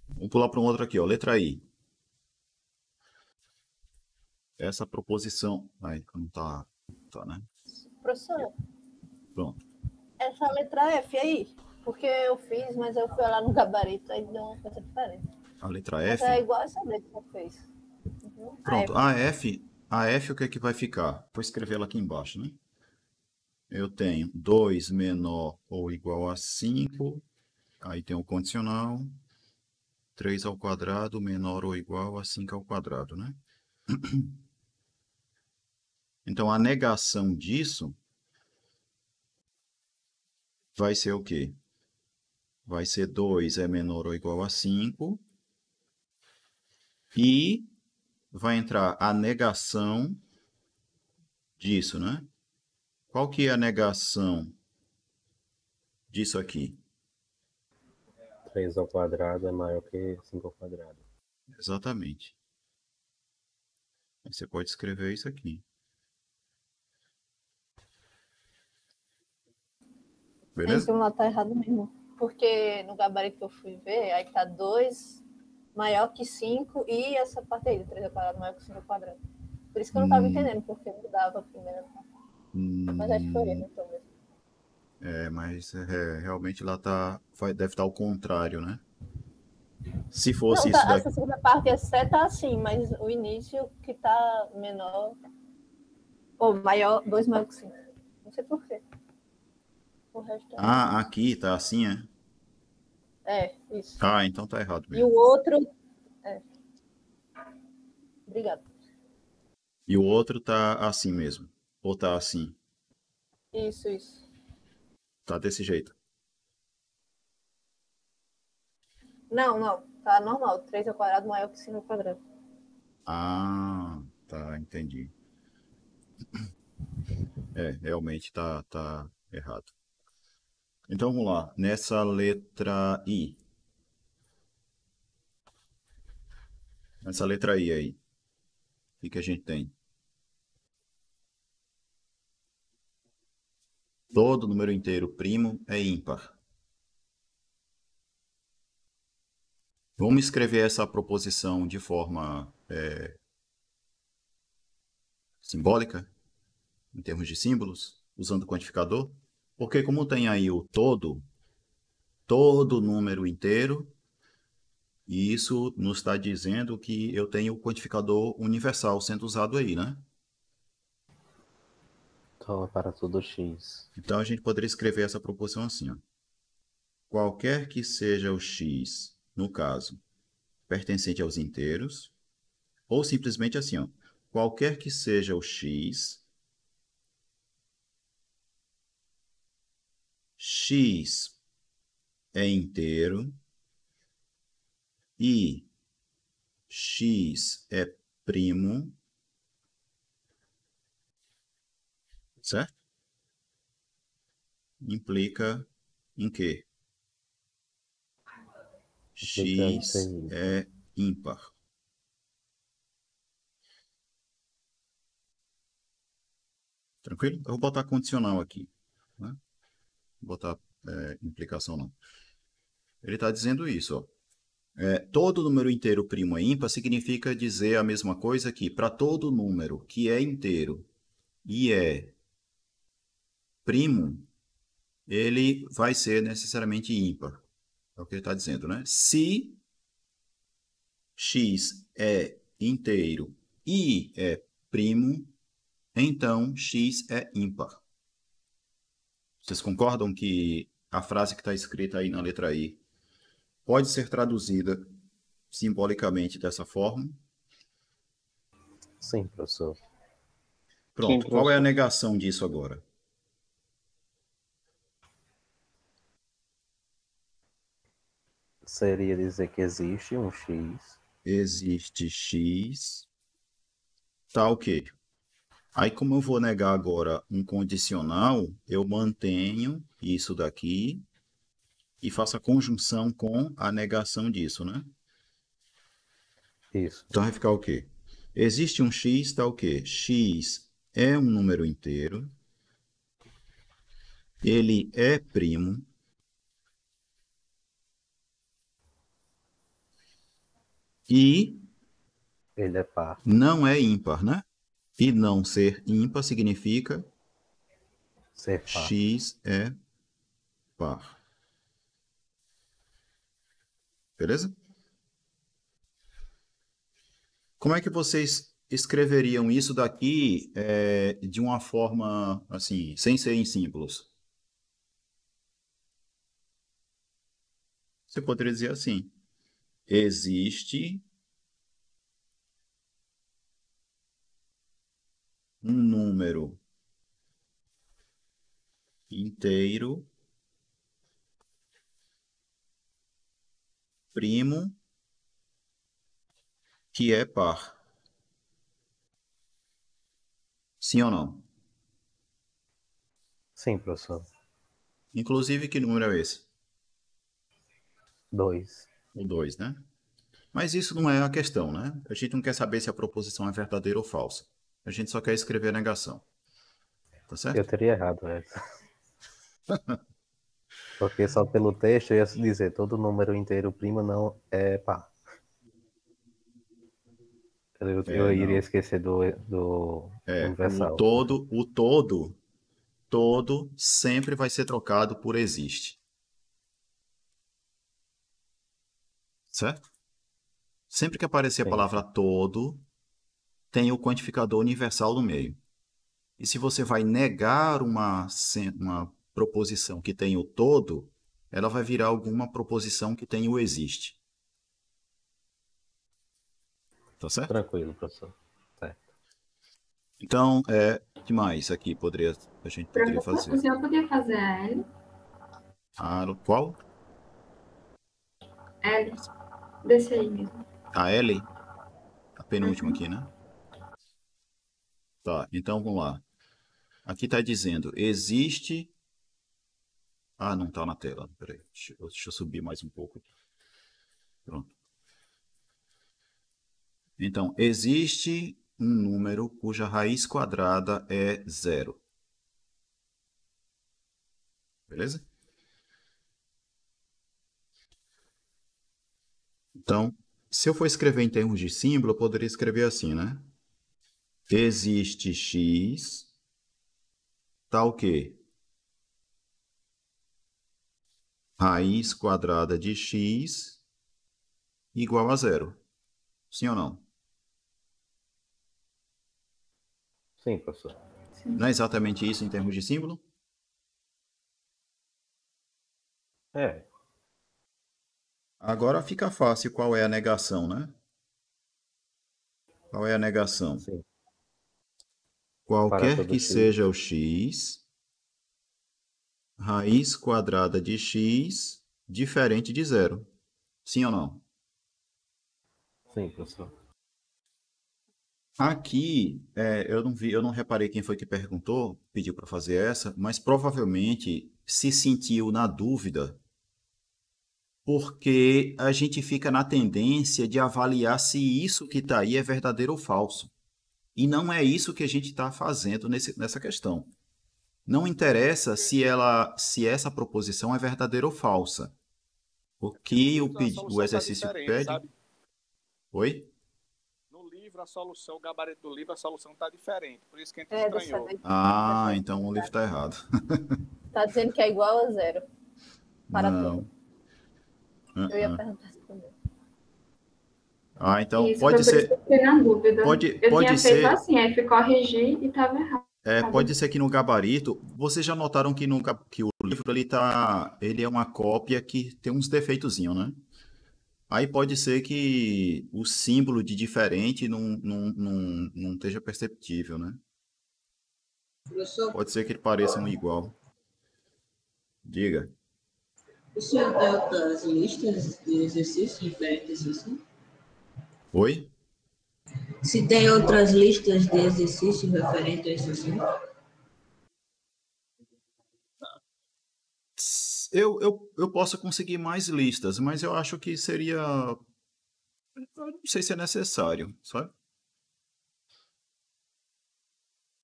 Vamos pular para um outro aqui, ó. Letra I. Essa proposição. Ai, não tá. Tá, né? Professor, Pronto. essa letra F aí, porque eu fiz, mas eu fui lá no gabarito, aí deu uma coisa diferente. A letra Mas F. é igual essa letra que você fez. Uhum. Pronto. A F, o que é que vai ficar? Vou escrever ela aqui embaixo, né? Eu tenho 2 menor ou igual a 5. Aí tem o condicional. 3 ao quadrado menor ou igual a 5 ao quadrado, né? Então, a negação disso vai ser o quê? Vai ser 2 é menor ou igual a 5. E vai entrar a negação disso, né? Qual que é a negação disso aqui? 3 ao quadrado é maior que 5 ao quadrado. Exatamente. Aí você pode escrever isso aqui. Beleza? Então lá tá errado mesmo. Porque no gabarito que eu fui ver, aí tá 2 maior que 5 e essa parte aí, 3 ao quadrado maior que 5 ao quadrado. Por isso que eu não tava entendendo, porque mudava a primeira. Mas acho que foi erro, então mesmo. Mas realmente lá deve estar ao contrário, né? Se fosse Não, isso tá, daqui. essa segunda parte é tá assim, mas o início que tá menor, ou maior, 2 maior que 5. Não sei por quê. O resto Ah, aqui tá assim, é? isso. Ah, então tá errado E o mesmo. outro. Obrigada. E o outro tá assim mesmo. Ou tá assim. Isso. Tá desse jeito. Não. Tá normal. 3 ao quadrado maior que 5 ao quadrado. Ah, tá, entendi. Realmente tá errado. Então vamos lá. Nessa letra I. Nessa letra I aí. O que a gente tem? Todo número inteiro primo é ímpar. Vamos escrever essa proposição de forma simbólica, em termos de símbolos, usando o quantificador. Porque como tem aí o todo número inteiro, e isso nos está dizendo que eu tenho o quantificador universal sendo usado aí, né? Então é para todo x. Então a gente poderia escrever essa proposição assim, ó. Qualquer que seja o x, no caso, pertencente aos inteiros, ou simplesmente assim, ó. Qualquer que seja o x é inteiro e x é primo, certo? Implica em quê? X é ímpar. Tranquilo? Eu vou botar condicional aqui, né? Vou botar implicação não. Ele está dizendo isso, ó. Todo número inteiro primo é ímpar significa dizer a mesma coisa que para todo número que é inteiro e é primo, ele vai ser necessariamente ímpar. É o que ele está dizendo, né? Se x é inteiro e é primo, então x é ímpar. Vocês concordam que a frase que está escrita aí na letra I pode ser traduzida simbolicamente dessa forma? Sim, professor. Pronto. Sim, Qual é a professor. negação disso agora? Seria dizer que existe um x. Existe x, tá ok. Aí, como eu vou negar agora um condicional, eu mantenho isso daqui e faço a conjunção com a negação disso, né? Isso. Então vai ficar o quê? Existe um x, tá o quê? X é um número inteiro, ele é primo, e Ele é par. não é ímpar, né? E não ser ímpar significa Ser par. x é par. Beleza? Como é que vocês escreveriam isso daqui de uma forma assim, sem ser em símbolos? Você poderia dizer assim: existe um número inteiro primo que é par. Sim ou não? Sim, professor. Inclusive, que número é esse? 2. O 2, né? Mas isso não é a questão, né? A gente não quer saber se a proposição é verdadeira ou falsa. A gente só quer escrever a negação. Tá certo? Eu teria errado essa. Porque só pelo texto eu ia dizer todo número inteiro primo não é par. Eu iria Não. esquecer do universal. O todo sempre vai ser trocado por existe. Certo? Sempre que aparecer a Sim. palavra todo, tem o quantificador universal no meio. E se você vai negar uma proposição que tem o todo, ela vai virar alguma proposição que tem o existe. Tá certo? Tranquilo, professor. Certo. Então, que mais aqui a gente poderia Professor, fazer? o senhor podia fazer a L? Qual? L. Desse aí mesmo. A L? A penúltima aqui, né? Tá, então vamos lá. Aqui está dizendo, existe... Ah, não está na tela. Peraí, deixa eu subir mais um pouco. Pronto. Então, existe um número cuja raiz quadrada é 0. Beleza? Então, se eu for escrever em termos de símbolo, eu poderia escrever assim, né? Existe x, tá o quê? Raiz quadrada de x igual a 0. Sim ou não? Sim, professor. Não é exatamente isso em termos de símbolo? É, Agora fica fácil qual é a negação, né? Qual é a negação? sim. Para Qualquer todo que x. seja o x, raiz quadrada de x diferente de 0. Sim ou não? Sim, professor. Aqui, eu não reparei quem foi que perguntou, pediu para fazer essa, mas provavelmente se sentiu na dúvida, porque a gente fica na tendência de avaliar se isso que está aí é verdadeiro ou falso. E não é isso que a gente está fazendo nessa questão. Não interessa se essa proposição é verdadeira ou falsa. O que A o solução está exercício diferente, pede. sabe? Oi? No livro, a solução, o gabarito do livro, a solução está diferente. Por isso que a gente Dessa estranhou. vez. Ah, então o livro está errado. Tá dizendo que é igual a 0 para tudo. Não. Eu ia perguntar isso também. Ah, então Isso, pode foi por isso que ser. eu fiquei na dúvida. Eu Pode tinha ser. feito assim, aí fui corrigir e estava errado. Pode ser que no gabarito, vocês já notaram que, que o livro ele é uma cópia que tem uns defeitozinhos, né? Aí pode ser que o símbolo de diferente não esteja perceptível, né? Professor, Pode ser que ele pareça um igual. Diga. o senhor tem outras listas de exercícios diferentes assim? Oi? Se tem outras listas de exercícios referentes a esse assunto? Eu posso conseguir mais listas, mas eu acho que seria. Eu não sei se é necessário, sabe?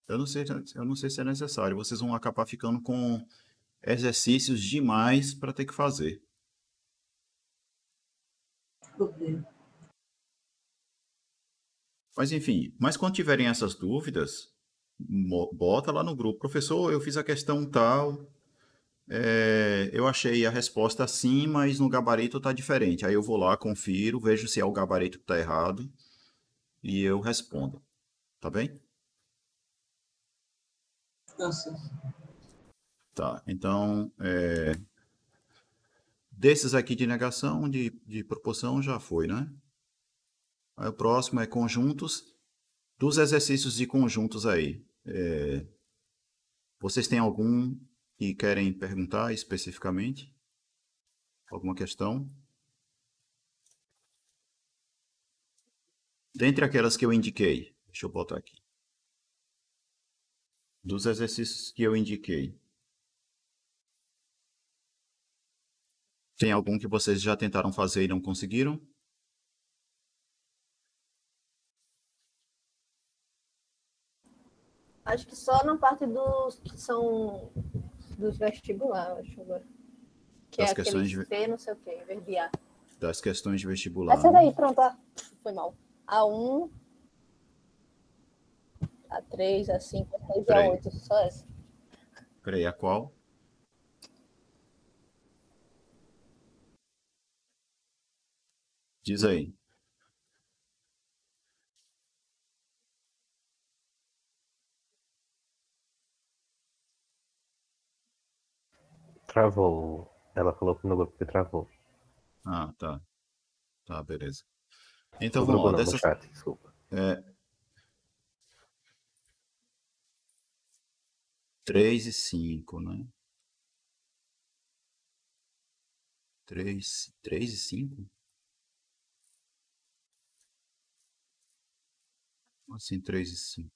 Eu não sei se é necessário. Vocês vão acabar ficando com exercícios demais para ter que fazer. Ok. Mas enfim, mas quando tiverem essas dúvidas, bota lá no grupo. Professor, eu fiz a questão tal, eu achei a resposta assim, mas no gabarito está diferente. Aí eu vou lá, confiro, vejo se é o gabarito que está errado e eu respondo. Tá bem? Nossa. Tá, então, desses aqui de negação, de proporção, já foi, né? Aí o próximo é conjuntos. Dos exercícios de conjuntos aí, vocês têm algum que querem perguntar especificamente? Alguma questão? Dentre aquelas que eu indiquei, deixa eu botar aqui. Dos exercícios que eu indiquei, tem algum que vocês já tentaram fazer e não conseguiram? Acho que só na parte dos que são dos vestibulares, acho agora. Que Das é questões aquele de- C, não sei o quê, verbiar. Das questões de vestibular. Essa daí, pronto, foi mal. A1, A3, A5, A6 e Peraí. A8, só essa. Peraí, a qual? Diz aí. Travou. Ela falou no grupo que travou. Ah, tá. Tá, beleza. Então No vamos grupo lá. não, no Dessas, chat, desculpa. 3 e 5, né? 3 e 5? Assim, 3 e 5.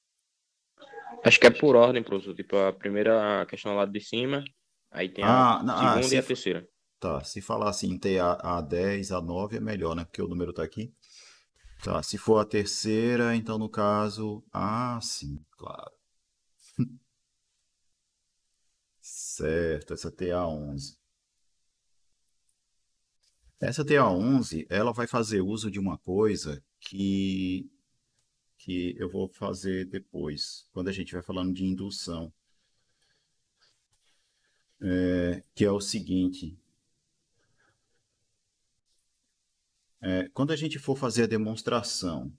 Acho que é por ordem, professor. Tipo, a primeira questão lá de cima, aí tem a Não, segunda e a terceira. tá, se falar assim, ter a 10, a 9 é melhor, né? Porque o número tá aqui. Tá, se for a terceira, então no caso. Ah, sim, claro. Certo, essa TA11. Essa TA11, ela vai fazer uso de uma coisa que eu vou fazer depois, quando a gente vai falando de indução, que é o seguinte. Quando a gente for fazer a demonstração,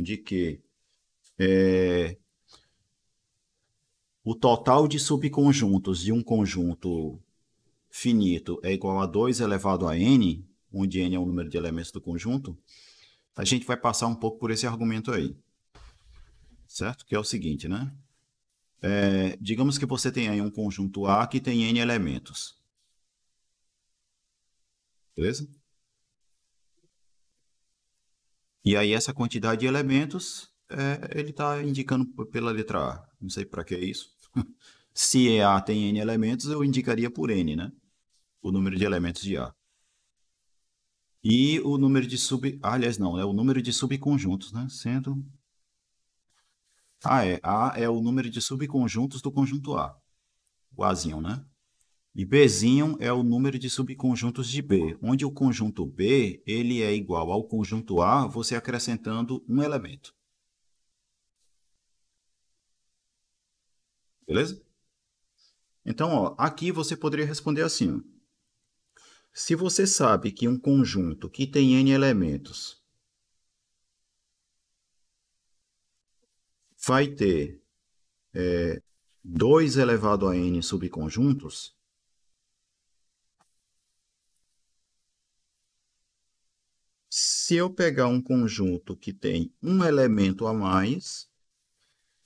de que o total de subconjuntos de um conjunto finito é igual a 2 elevado a n, onde n é o número de elementos do conjunto, a gente vai passar um pouco por esse argumento aí, certo? Que é o seguinte, né? Digamos que você tem aí um conjunto A que tem n elementos. Beleza? E aí essa quantidade de elementos, ele está indicando pela letra A. Não sei para que é isso. Se A tem n elementos, eu indicaria por n, né? O número de elementos de A. E o número de aliás, não, é o número de subconjuntos, né? Sendo... A é o número de subconjuntos do conjunto A. O Azinho, né? E Bzinho é o número de subconjuntos de B, onde o conjunto B ele é igual ao conjunto A, você acrescentando um elemento. Beleza? Então, ó, aqui você poderia responder assim. Se você sabe que um conjunto que tem n elementos vai ter 2 elevado a n subconjuntos, se eu pegar um conjunto que tem um elemento a mais,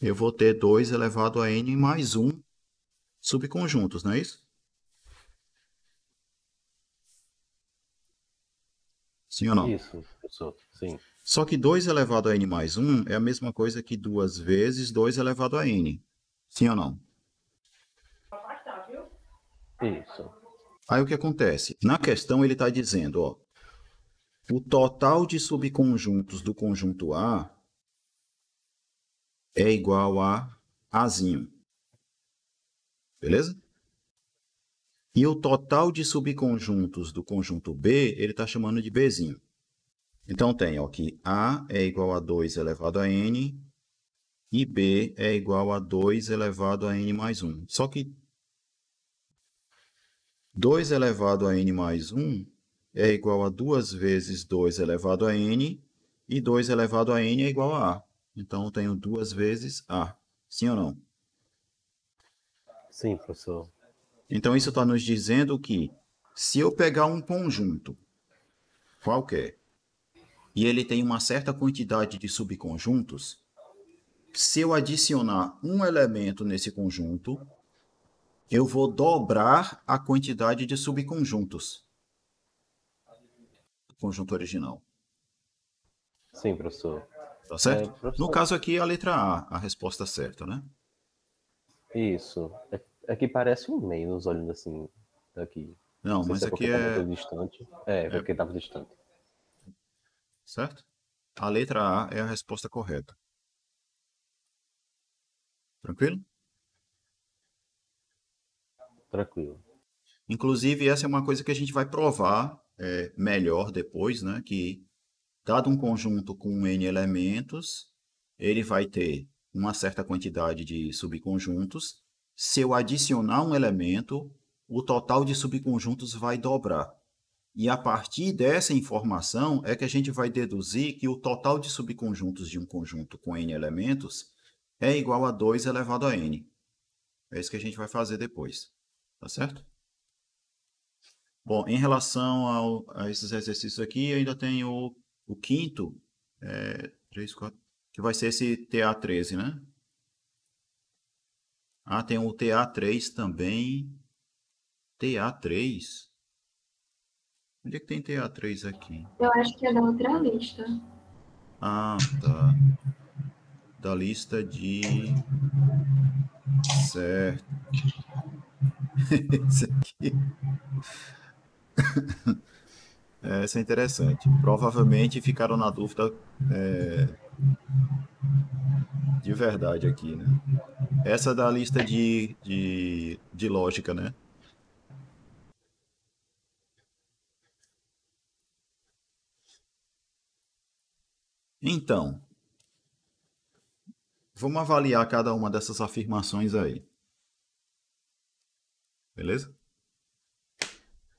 eu vou ter 2 elevado a n mais 1 subconjuntos, não é isso? Sim ou não? Isso, professor. Sim. Só que 2 elevado a n mais 1 é a mesma coisa que 2 vezes 2 elevado a n. Sim ou não? Isso. Aí o que acontece? Na questão ele está dizendo, ó, o total de subconjuntos do conjunto A é igual a Azinho. Beleza? E o total de subconjuntos do conjunto B, ele está chamando de Bzinho. Então tem ó, que A é igual a 2 elevado a n e B é igual a 2 elevado a n mais 1. Só que 2 elevado a n mais 1 é igual a 2 vezes 2 elevado a n e 2 elevado a n é igual a A. Então eu tenho 2 vezes A. Sim ou não? Sim, professor. Então isso está nos dizendo que se eu pegar um conjunto qualquer e ele tem uma certa quantidade de subconjuntos, se eu adicionar um elemento nesse conjunto, eu vou dobrar a quantidade de subconjuntos do conjunto original. Sim, professor. Tá certo? Professor, No caso aqui, a letra A resposta certa, né? isso. É que parece um meio nos olhando assim, daqui. Não, Não sei mas se é aqui porque tá muito distante. Porque estava distante. certo? A letra A é a resposta correta. Tranquilo? Tranquilo. Inclusive, essa é uma coisa que a gente vai provar melhor depois, né? Que, dado um conjunto com n elementos, ele vai ter uma certa quantidade de subconjuntos. Se eu adicionar um elemento, o total de subconjuntos vai dobrar. E a partir dessa informação é que a gente vai deduzir que o total de subconjuntos de um conjunto com n elementos é igual a 2 elevado a n. É isso que a gente vai fazer depois. Tá certo? Bom, em relação a esses exercícios aqui, ainda tem o quinto, 3, 4, que vai ser esse TA13, né? Ah, tem o TA3 também. TA3? Onde é que tem TA3 aqui? Eu acho que é da outra lista. Ah, tá. Da lista de... Certo. Esse aqui. Essa é interessante. Provavelmente ficaram na dúvida de verdade aqui, né? Essa é da lista de lógica, né? Então, vamos avaliar cada uma dessas afirmações aí. Beleza?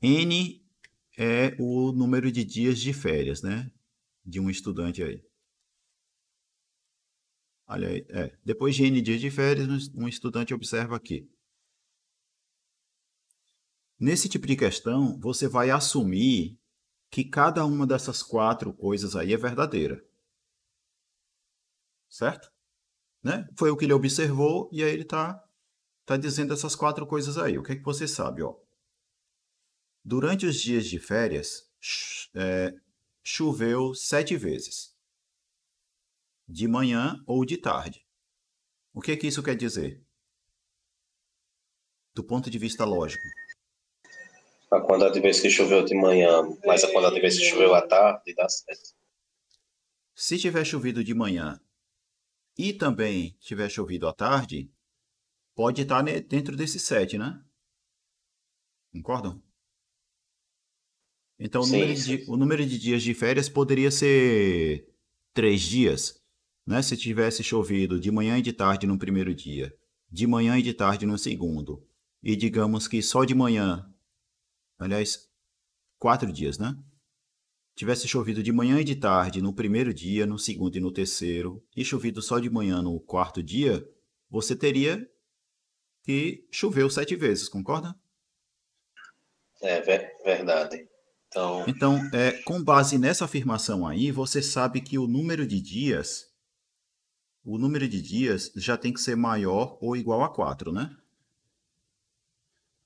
N é o número de dias de férias, né? De um estudante aí. Olha aí, depois de N dias de férias, um estudante observa aqui. Nesse tipo de questão, você vai assumir que cada uma dessas 4 coisas aí é verdadeira. Certo? Né? Foi o que ele observou e aí ele tá dizendo essas 4 coisas aí. O que é que você sabe? Ó? Durante os dias de férias, choveu 7 vezes. De manhã ou de tarde. O que é que isso quer dizer? Do ponto de vista lógico. A quantidade de vezes que choveu de manhã, mais a quantidade de vezes que choveu à tarde, dá 7. Se tiver chovido de manhã e também tiver chovido à tarde, pode estar dentro desses 7, né? Concordam? Então, o número de dias de férias poderia ser 3 dias, né? Se tivesse chovido de manhã e de tarde no primeiro dia, de manhã e de tarde no segundo, e digamos que só de manhã, aliás, 4 dias, né? Tivesse chovido de manhã e de tarde no primeiro dia, no segundo e no terceiro, e chovido só de manhã no quarto dia, você teria que choveu 7 vezes, concorda? É verdade. Então, com base nessa afirmação aí, você sabe que o número de dias já tem que ser maior ou igual a 4, né?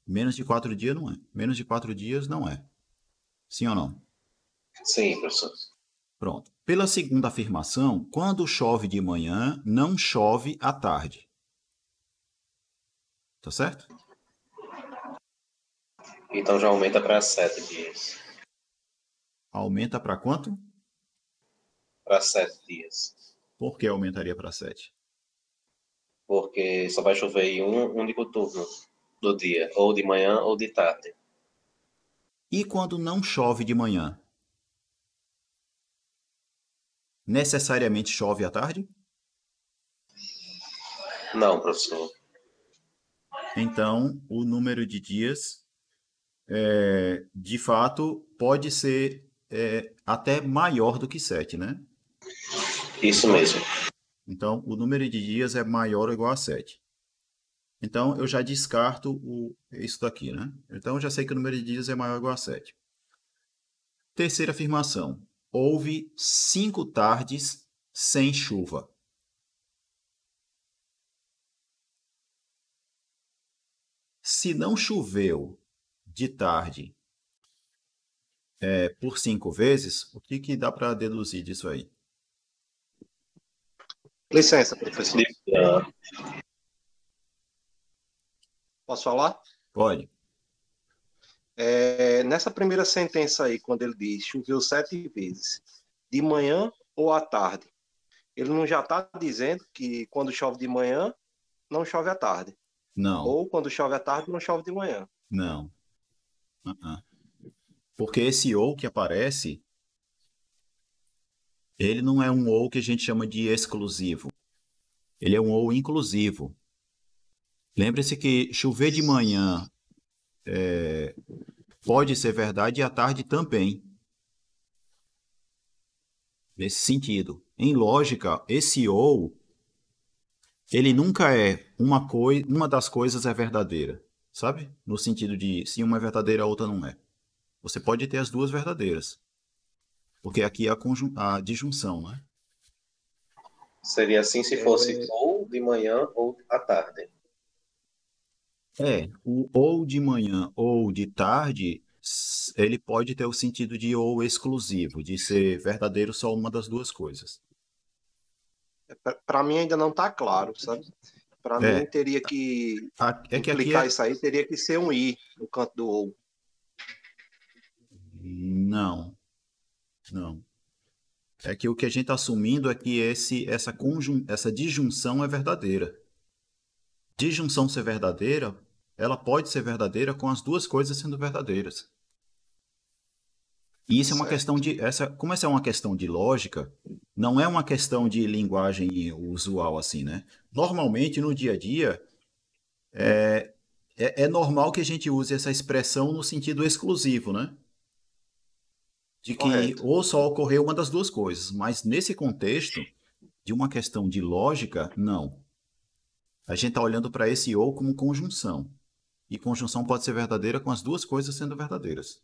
Menos de 4 dias não é. Menos de 4 dias não é. Sim ou não? Sim, professor. Pronto. Pela segunda afirmação, quando chove de manhã, não chove à tarde. Tá certo? Então já aumenta para 7 dias. Aumenta para quanto? Para 7 dias. Por que aumentaria para 7? Porque só vai chover em um único turno do dia, ou de manhã ou de tarde. E quando não chove de manhã? Necessariamente chove à tarde? Não, professor. Então, o número de dias, de fato, pode ser até maior do que 7, né? Isso mesmo. Então, o número de dias é maior ou igual a 7. Então, eu já descarto isso daqui, né? Então, eu já sei que o número de dias é maior ou igual a 7. Terceira afirmação. Houve 5 tardes sem chuva. Se não choveu de tarde por 5 vezes, o que dá para deduzir disso aí? Licença, professor. Posso falar? Pode. Nessa primeira sentença aí, quando ele diz choveu 7 vezes, de manhã ou à tarde, ele não já está dizendo que quando chove de manhã, não chove à tarde. Não. Ou quando chove à tarde, não chove de manhã. Não. Porque esse ou que aparece, ele não é um ou que a gente chama de exclusivo. Ele é um ou inclusivo. Lembre-se que chover de manhã pode ser verdade e à tarde também. Nesse sentido. Em lógica, esse ou, ele nunca é uma das coisas é verdadeira. Sabe? No sentido de se uma é verdadeira, a outra não é. Você pode ter as duas verdadeiras. Porque aqui é a disjunção, né? Seria assim se fosse ou de manhã ou à tarde. O ou de manhã ou de tarde ele pode ter o sentido de ou exclusivo, de ser verdadeiro só uma das duas coisas. Para mim ainda não está claro, sabe? Para mim teria que É que aqui implicar isso aí, teria que ser um I no canto do ou. Não. É que o que a gente está assumindo é que essa disjunção é verdadeira. Disjunção ser verdadeira, ela pode ser verdadeira com as duas coisas sendo verdadeiras. E isso é uma questão como essa é uma questão de lógica, não é uma questão de linguagem usual assim, né? Normalmente, no dia a dia, é normal que a gente use essa expressão no sentido exclusivo, né? De que ou só ocorreu uma das duas coisas, mas nesse contexto, de uma questão de lógica, não. A gente está olhando para esse ou como conjunção. E conjunção pode ser verdadeira com as duas coisas sendo verdadeiras.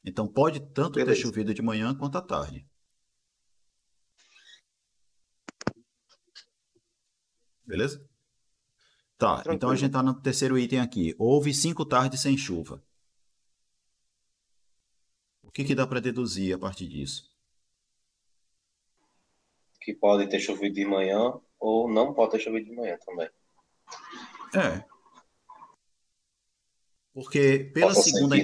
Então pode tanto ter chovido de manhã quanto à tarde. Beleza? Tá, Tranquilo. então a gente está no terceiro item aqui. Houve 5 tardes sem chuva. O que dá para deduzir a partir disso? Que pode ter chovido de manhã ou não pode ter chovido de manhã também. Porque pela segunda...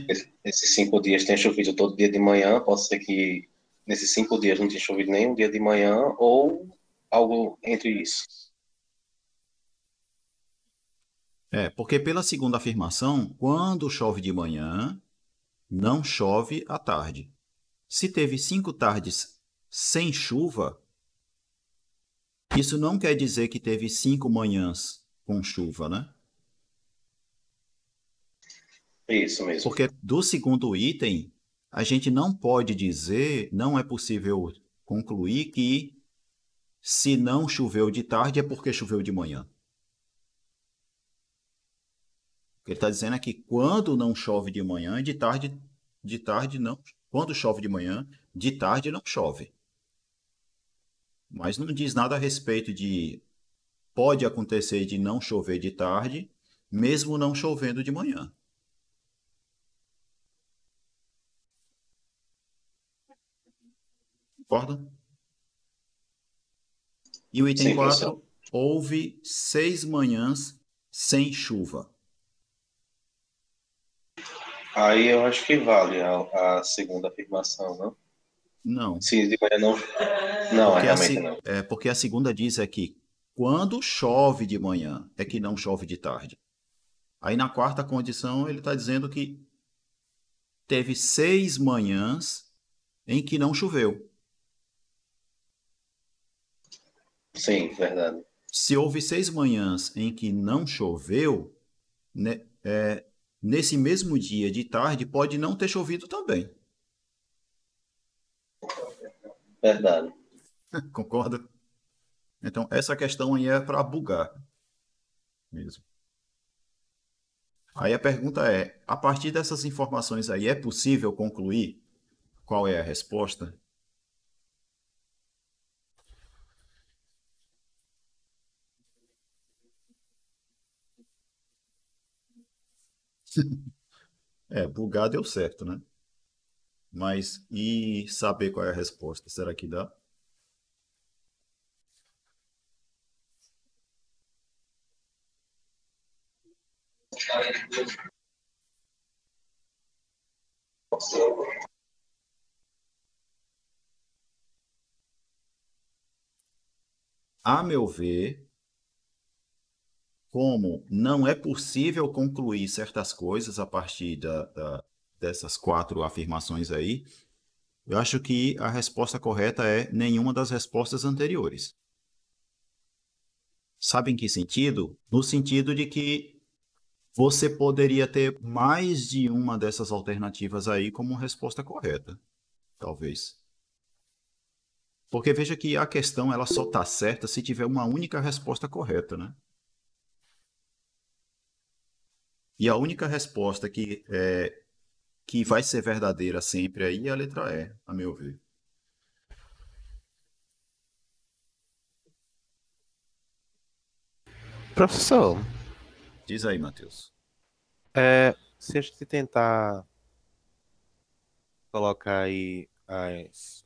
Esses 5 dias tem chovido todo dia de manhã, pode ser que nesses 5 dias não tenha chovido nenhum dia de manhã ou algo entre isso. Porque pela segunda afirmação, quando chove de manhã, não chove à tarde. Se teve 5 tardes sem chuva, isso não quer dizer que teve 5 manhãs com chuva, né? Isso mesmo. Porque do segundo item, a gente não pode dizer, não é possível concluir que se não choveu de tarde é porque choveu de manhã. O que ele está dizendo é que quando não chove de manhã, de tarde não. Quando chove de manhã, de tarde não chove. Mas não diz nada a respeito de pode acontecer de não chover de tarde, mesmo não chovendo de manhã. Concorda? E o item 4, houve 6 manhãs sem chuva. Aí eu acho que vale a segunda afirmação, não? Não. Se de manhã não... Não, realmente não. Porque a segunda diz aqui, quando chove de manhã, é que não chove de tarde. Aí na quarta condição, ele está dizendo que teve 6 manhãs em que não choveu. Sim, verdade. Se houve 6 manhãs em que não choveu, né, nesse mesmo dia de tarde pode não ter chovido também. Verdade. Concorda? Então, essa questão aí é para bugar mesmo. Aí a pergunta é, a partir dessas informações aí, é possível concluir qual é a resposta? Bugar deu certo, né? Mas e saber qual é a resposta? Será que dá? A meu ver, como não é possível concluir certas coisas a partir dessas 4 afirmações aí, eu acho que a resposta correta é nenhuma das respostas anteriores. Sabe em que sentido? No sentido de que você poderia ter mais de uma dessas alternativas aí como resposta correta, talvez. Porque veja que a questão ela só está certa se tiver uma única resposta correta, né? E a única resposta que vai ser verdadeira sempre aí é a letra E, a meu ver. Professor, Diz aí, Matheus. se a gente tentar colocar aí as.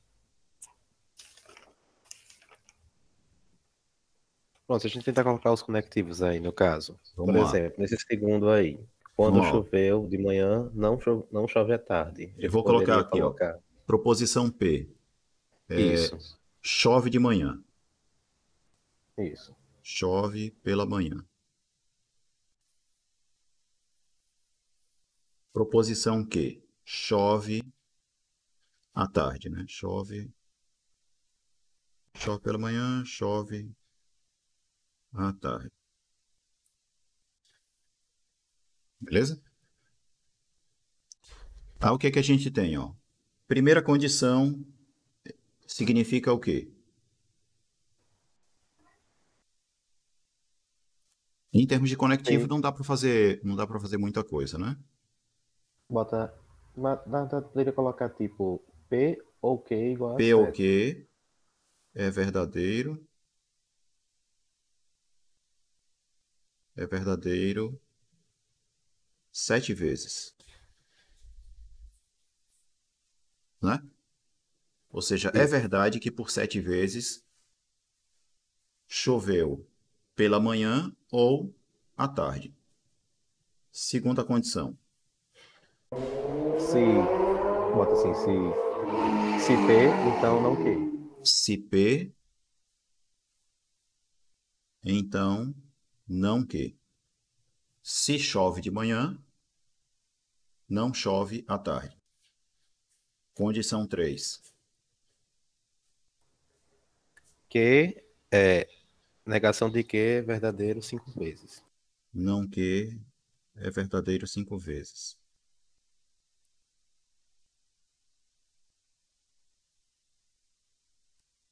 Pronto, se a gente tentar colocar os conectivos aí, no caso. Vamos Por lá. exemplo, nesse segundo aí. Quando Vamos lá. choveu de manhã, não chove à tarde. Eu vou colocar Poderia aqui, ó. colocar. Proposição P. Isso, Chove de manhã. isso. Chove pela manhã. Proposição Q. Chove à tarde, né? Chove pela manhã, chove à tarde. Beleza? O que é que a gente tem, ó? Primeira condição significa o quê? Em termos de conectivo, Sim. não dá para fazer muita coisa, né? Bota. Poderia colocar tipo P ou Q igual a P ou 7. Q é verdadeiro. É verdadeiro 7 vezes. Né? Ou seja, é verdade que por 7 vezes choveu pela manhã ou à tarde. Segunda condição. Se. Bota assim, se P, então não Q. Se P, então não Q. Se chove de manhã, não chove à tarde. Condição 3. Q é. Negação de Q é verdadeiro 5 vezes. Não Q é verdadeiro 5 vezes.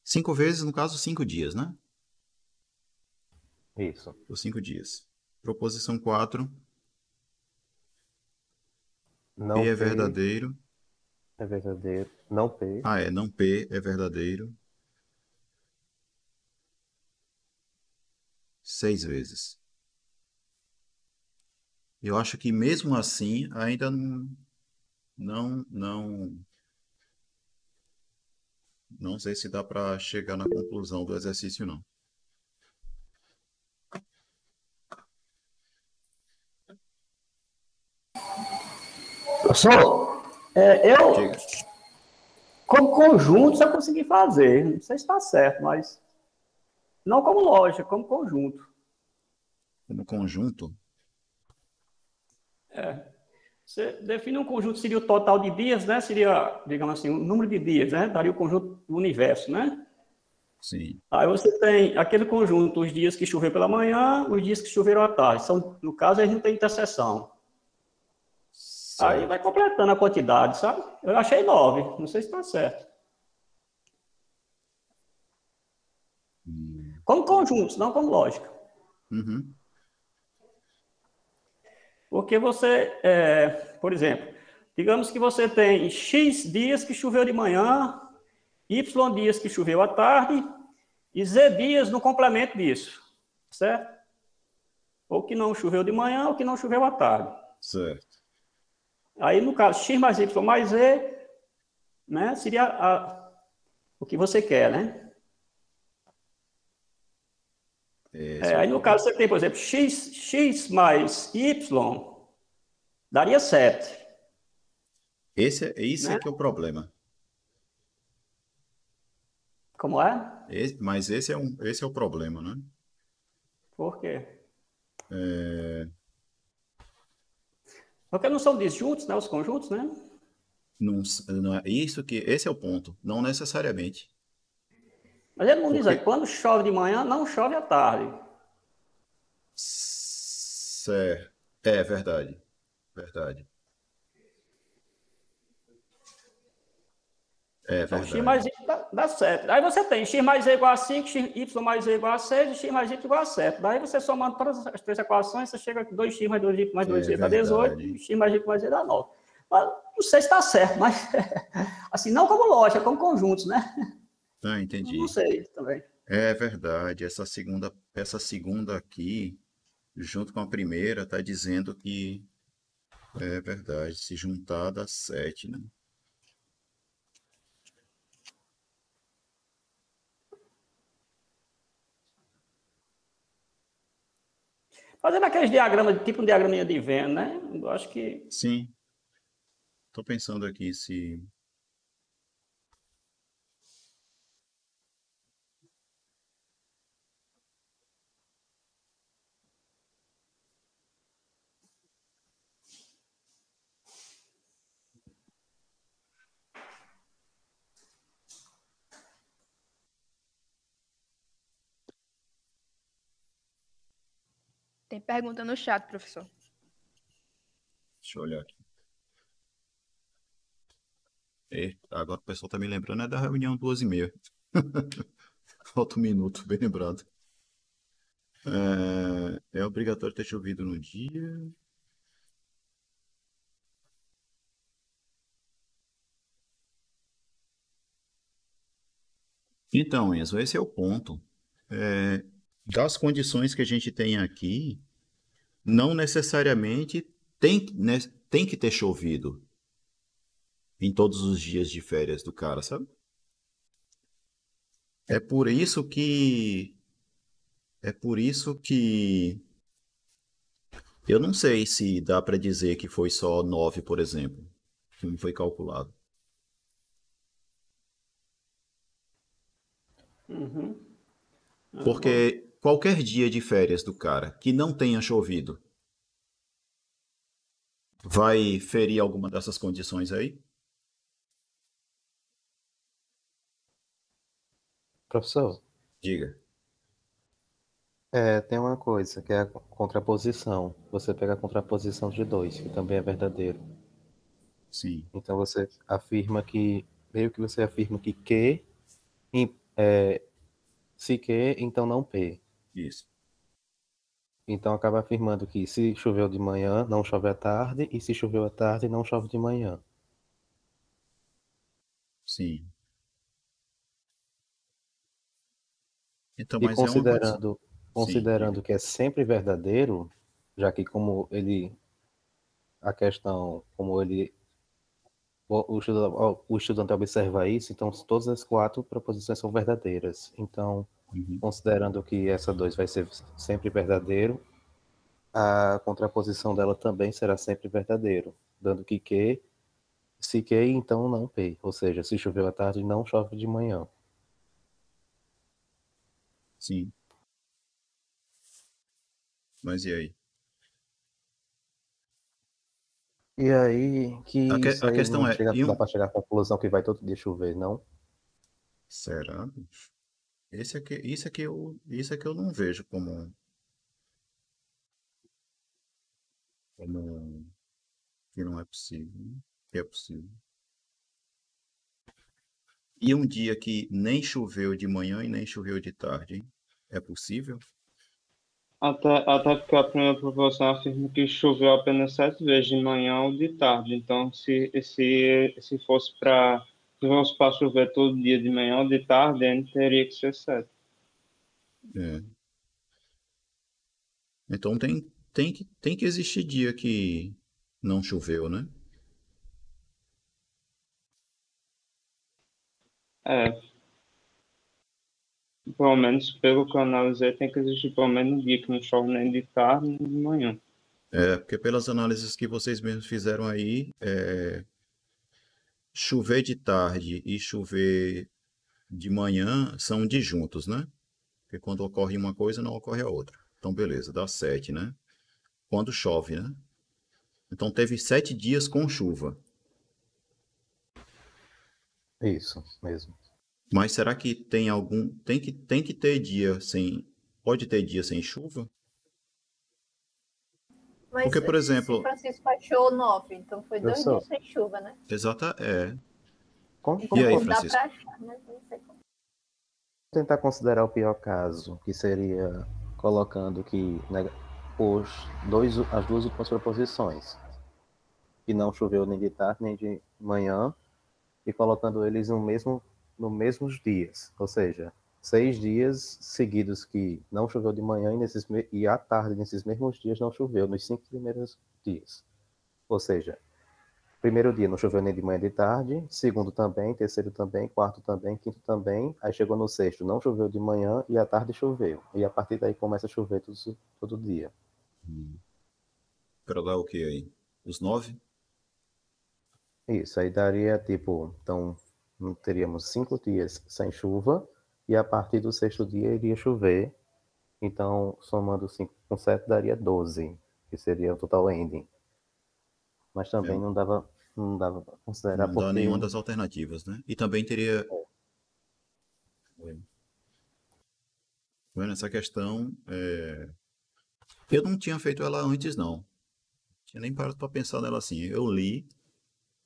Cinco vezes, no caso, 5 dias, né? Isso. Por 5 dias. Proposição 4. Não P é P verdadeiro. é verdadeiro. Não P. Não P é verdadeiro 6 vezes. Eu acho que mesmo assim ainda não sei se dá para chegar na conclusão do exercício, não. Professor, Diga. como conjunto, eu consegui fazer. Não sei se está certo, mas não como lógica, como conjunto. Como conjunto, Você define um conjunto, seria o total de dias, né? Seria, digamos assim, o número de dias, né? Daria o conjunto do universo, né? sim. Aí você tem aquele conjunto, os dias que choveu pela manhã, os dias que choveram à tarde. No caso, a gente não tem interseção. Aí Certo. vai completando a quantidade, sabe? Eu achei 9, não sei se está certo. Como conjuntos, não como lógica. Uhum. Porque você, por exemplo, digamos que você tem X dias que choveu de manhã, Y dias que choveu à tarde, e Z dias no complemento disso, certo? Ou que não choveu de manhã, ou que não choveu à tarde. Certo. Aí, no caso, X mais Y mais Z, né, seria o que você quer, né? Aí, no caso, você tem, por exemplo, X mais Y daria 7. Isso né? é que é o problema. Como é? Mas esse é o problema, né? Por quê? É, Porque não são disjuntos, né? Os conjuntos, né? não é isso que esse é o ponto. Não necessariamente. Mas ele não diz aí, Porque quando chove de manhã, não chove à tarde. certo. É verdade. Verdade. É Então, x verdade. mais y dá 7. Aí você tem x mais y igual a 5, y mais y igual a 6 e x mais y igual a 7. Daí você somando todas as três equações, você chega a 2x mais 2y mais 2z dá 18, verdade. e x mais y mais z dá 9. Mas, não sei se está certo, mas assim, não como lógica, como conjuntos, né? Entendi. Não sei também. É verdade. Essa segunda aqui, junto com a primeira, está dizendo que é verdade. Se juntar dá 7, né? Fazendo aqueles diagramas, tipo um diagraminha de Venn, né? Eu acho que... Sim. Estou pensando aqui se... Tem pergunta no chat, professor. Deixa eu olhar aqui. Agora o pessoal está me lembrando, é da reunião 2h30. Falta um minuto, bem lembrado. É obrigatório ter chovido no dia. Então, Enzo, esse é o ponto. Das condições que a gente tem aqui, não necessariamente tem que ter chovido em todos os dias de férias do cara, sabe? É por isso que eu não sei se dá para dizer que foi só 9, por exemplo, que não foi calculado. Uhum. Porque qualquer dia de férias do cara que não tenha chovido vai ferir alguma dessas condições aí? Professor, Diga. tem uma coisa que é a contraposição. Você pega a contraposição de 2, que também é verdadeiro. Sim. Então você afirma que, meio que você afirma que Q, se Q, então não P. Isso. Então acaba afirmando que se choveu de manhã, não chove à tarde, e se choveu à tarde, não chove de manhã. Sim. Então, E mas é uma condição. Sim, considerando diga. que é sempre verdadeiro, já que o estudante observa isso, então todas as 4 proposições são verdadeiras. Então, Uhum. considerando que essa 2 vai ser sempre verdadeiro, a contraposição dela também será sempre verdadeiro, dando que Q, se Q, então não P. Ou seja, se choveu à tarde, não chove de manhã. Sim. Mas e aí? E aí, que isso A aí questão não é, dá para chegar à conclusão que vai todo dia chover, não? será? Isso é que eu não vejo como que não é possível, né? Que é possível. E um dia que nem choveu de manhã e nem choveu de tarde, hein? É possível? Até porque a primeira proporção afirma que choveu apenas 7 vezes de manhã ou de tarde. Então, se fosse para chover todo dia de manhã ou de tarde, ainda teria que ser 7. É. Então tem que existir dia que não choveu, né? Pelo menos pelo que eu analisei, tem que existir pelo menos um dia que não chove nem de tarde nem de manhã. Porque pelas análises que vocês mesmos fizeram aí, chover de tarde e chover de manhã são disjuntos, né? Porque quando ocorre uma coisa, não ocorre a outra. Então, beleza, dá 7, né? Quando chove, né? Então, teve 7 dias com chuva. Isso mesmo. Mas será que tem algum... Tem que ter dia sem... Pode ter dia sem chuva? Mas Porque, por exemplo... se Francisco achou 9, então foi 2 Professor. dias sem chuva, né? Como E aí, Dá Francisco? pra achar, mas não sei como. tentar considerar o pior caso, que seria colocando que as 2 últimas proposições, que não choveu nem de tarde nem de manhã, e colocando eles nos mesmos dias, ou seja, 6 dias seguidos que não choveu de manhã e à tarde, nesses mesmos dias, não choveu, nos 5 primeiros dias. Ou seja, primeiro dia não choveu nem de manhã nem de tarde, segundo também, terceiro também, quarto também, quinto também, aí chegou no sexto, não choveu de manhã e à tarde choveu. E a partir daí começa a chover todo dia. Para dar o que aí? Os 9? Isso, aí daria tipo, então teríamos 5 dias sem chuva e a partir do sexto dia iria chover. Então, somando 5 com 7 daria 12, que seria o total ending. Mas também não dava para considerar Não dá porque nenhuma das alternativas, né? E também teria. Vendo essa questão, eu não tinha feito ela antes, não. Tinha nem parado para pensar nela assim. Eu li,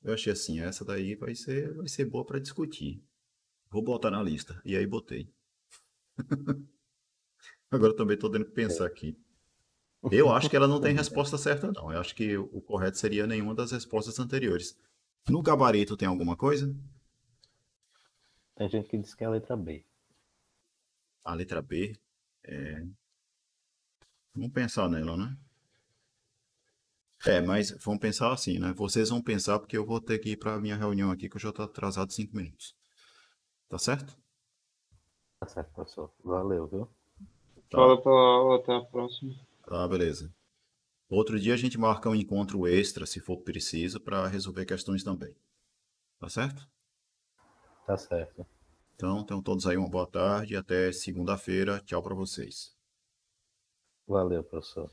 eu achei assim, essa daí vai ser boa para discutir. Vou botar na lista. E aí botei. Agora eu também estou tendo que pensar aqui. Eu acho que ela não tem resposta certa, não. Eu acho que o correto seria nenhuma das respostas anteriores. No gabarito tem alguma coisa? tem gente que diz que é a letra B. A letra B. Vamos pensar nela, né? Mas vamos pensar assim, né? Vocês vão pensar porque eu vou ter que ir para a minha reunião aqui, que eu já estou atrasado 5 minutos. Tá certo? Tá certo, professor. Valeu, viu? Tá. Fala pela aula, até a próxima. Tá, beleza. Outro dia a gente marca um encontro extra, se for preciso, para resolver questões também. Tá certo? Tá certo. Então, tenham todos aí uma boa tarde e até segunda-feira. Tchau para vocês. Valeu, professor.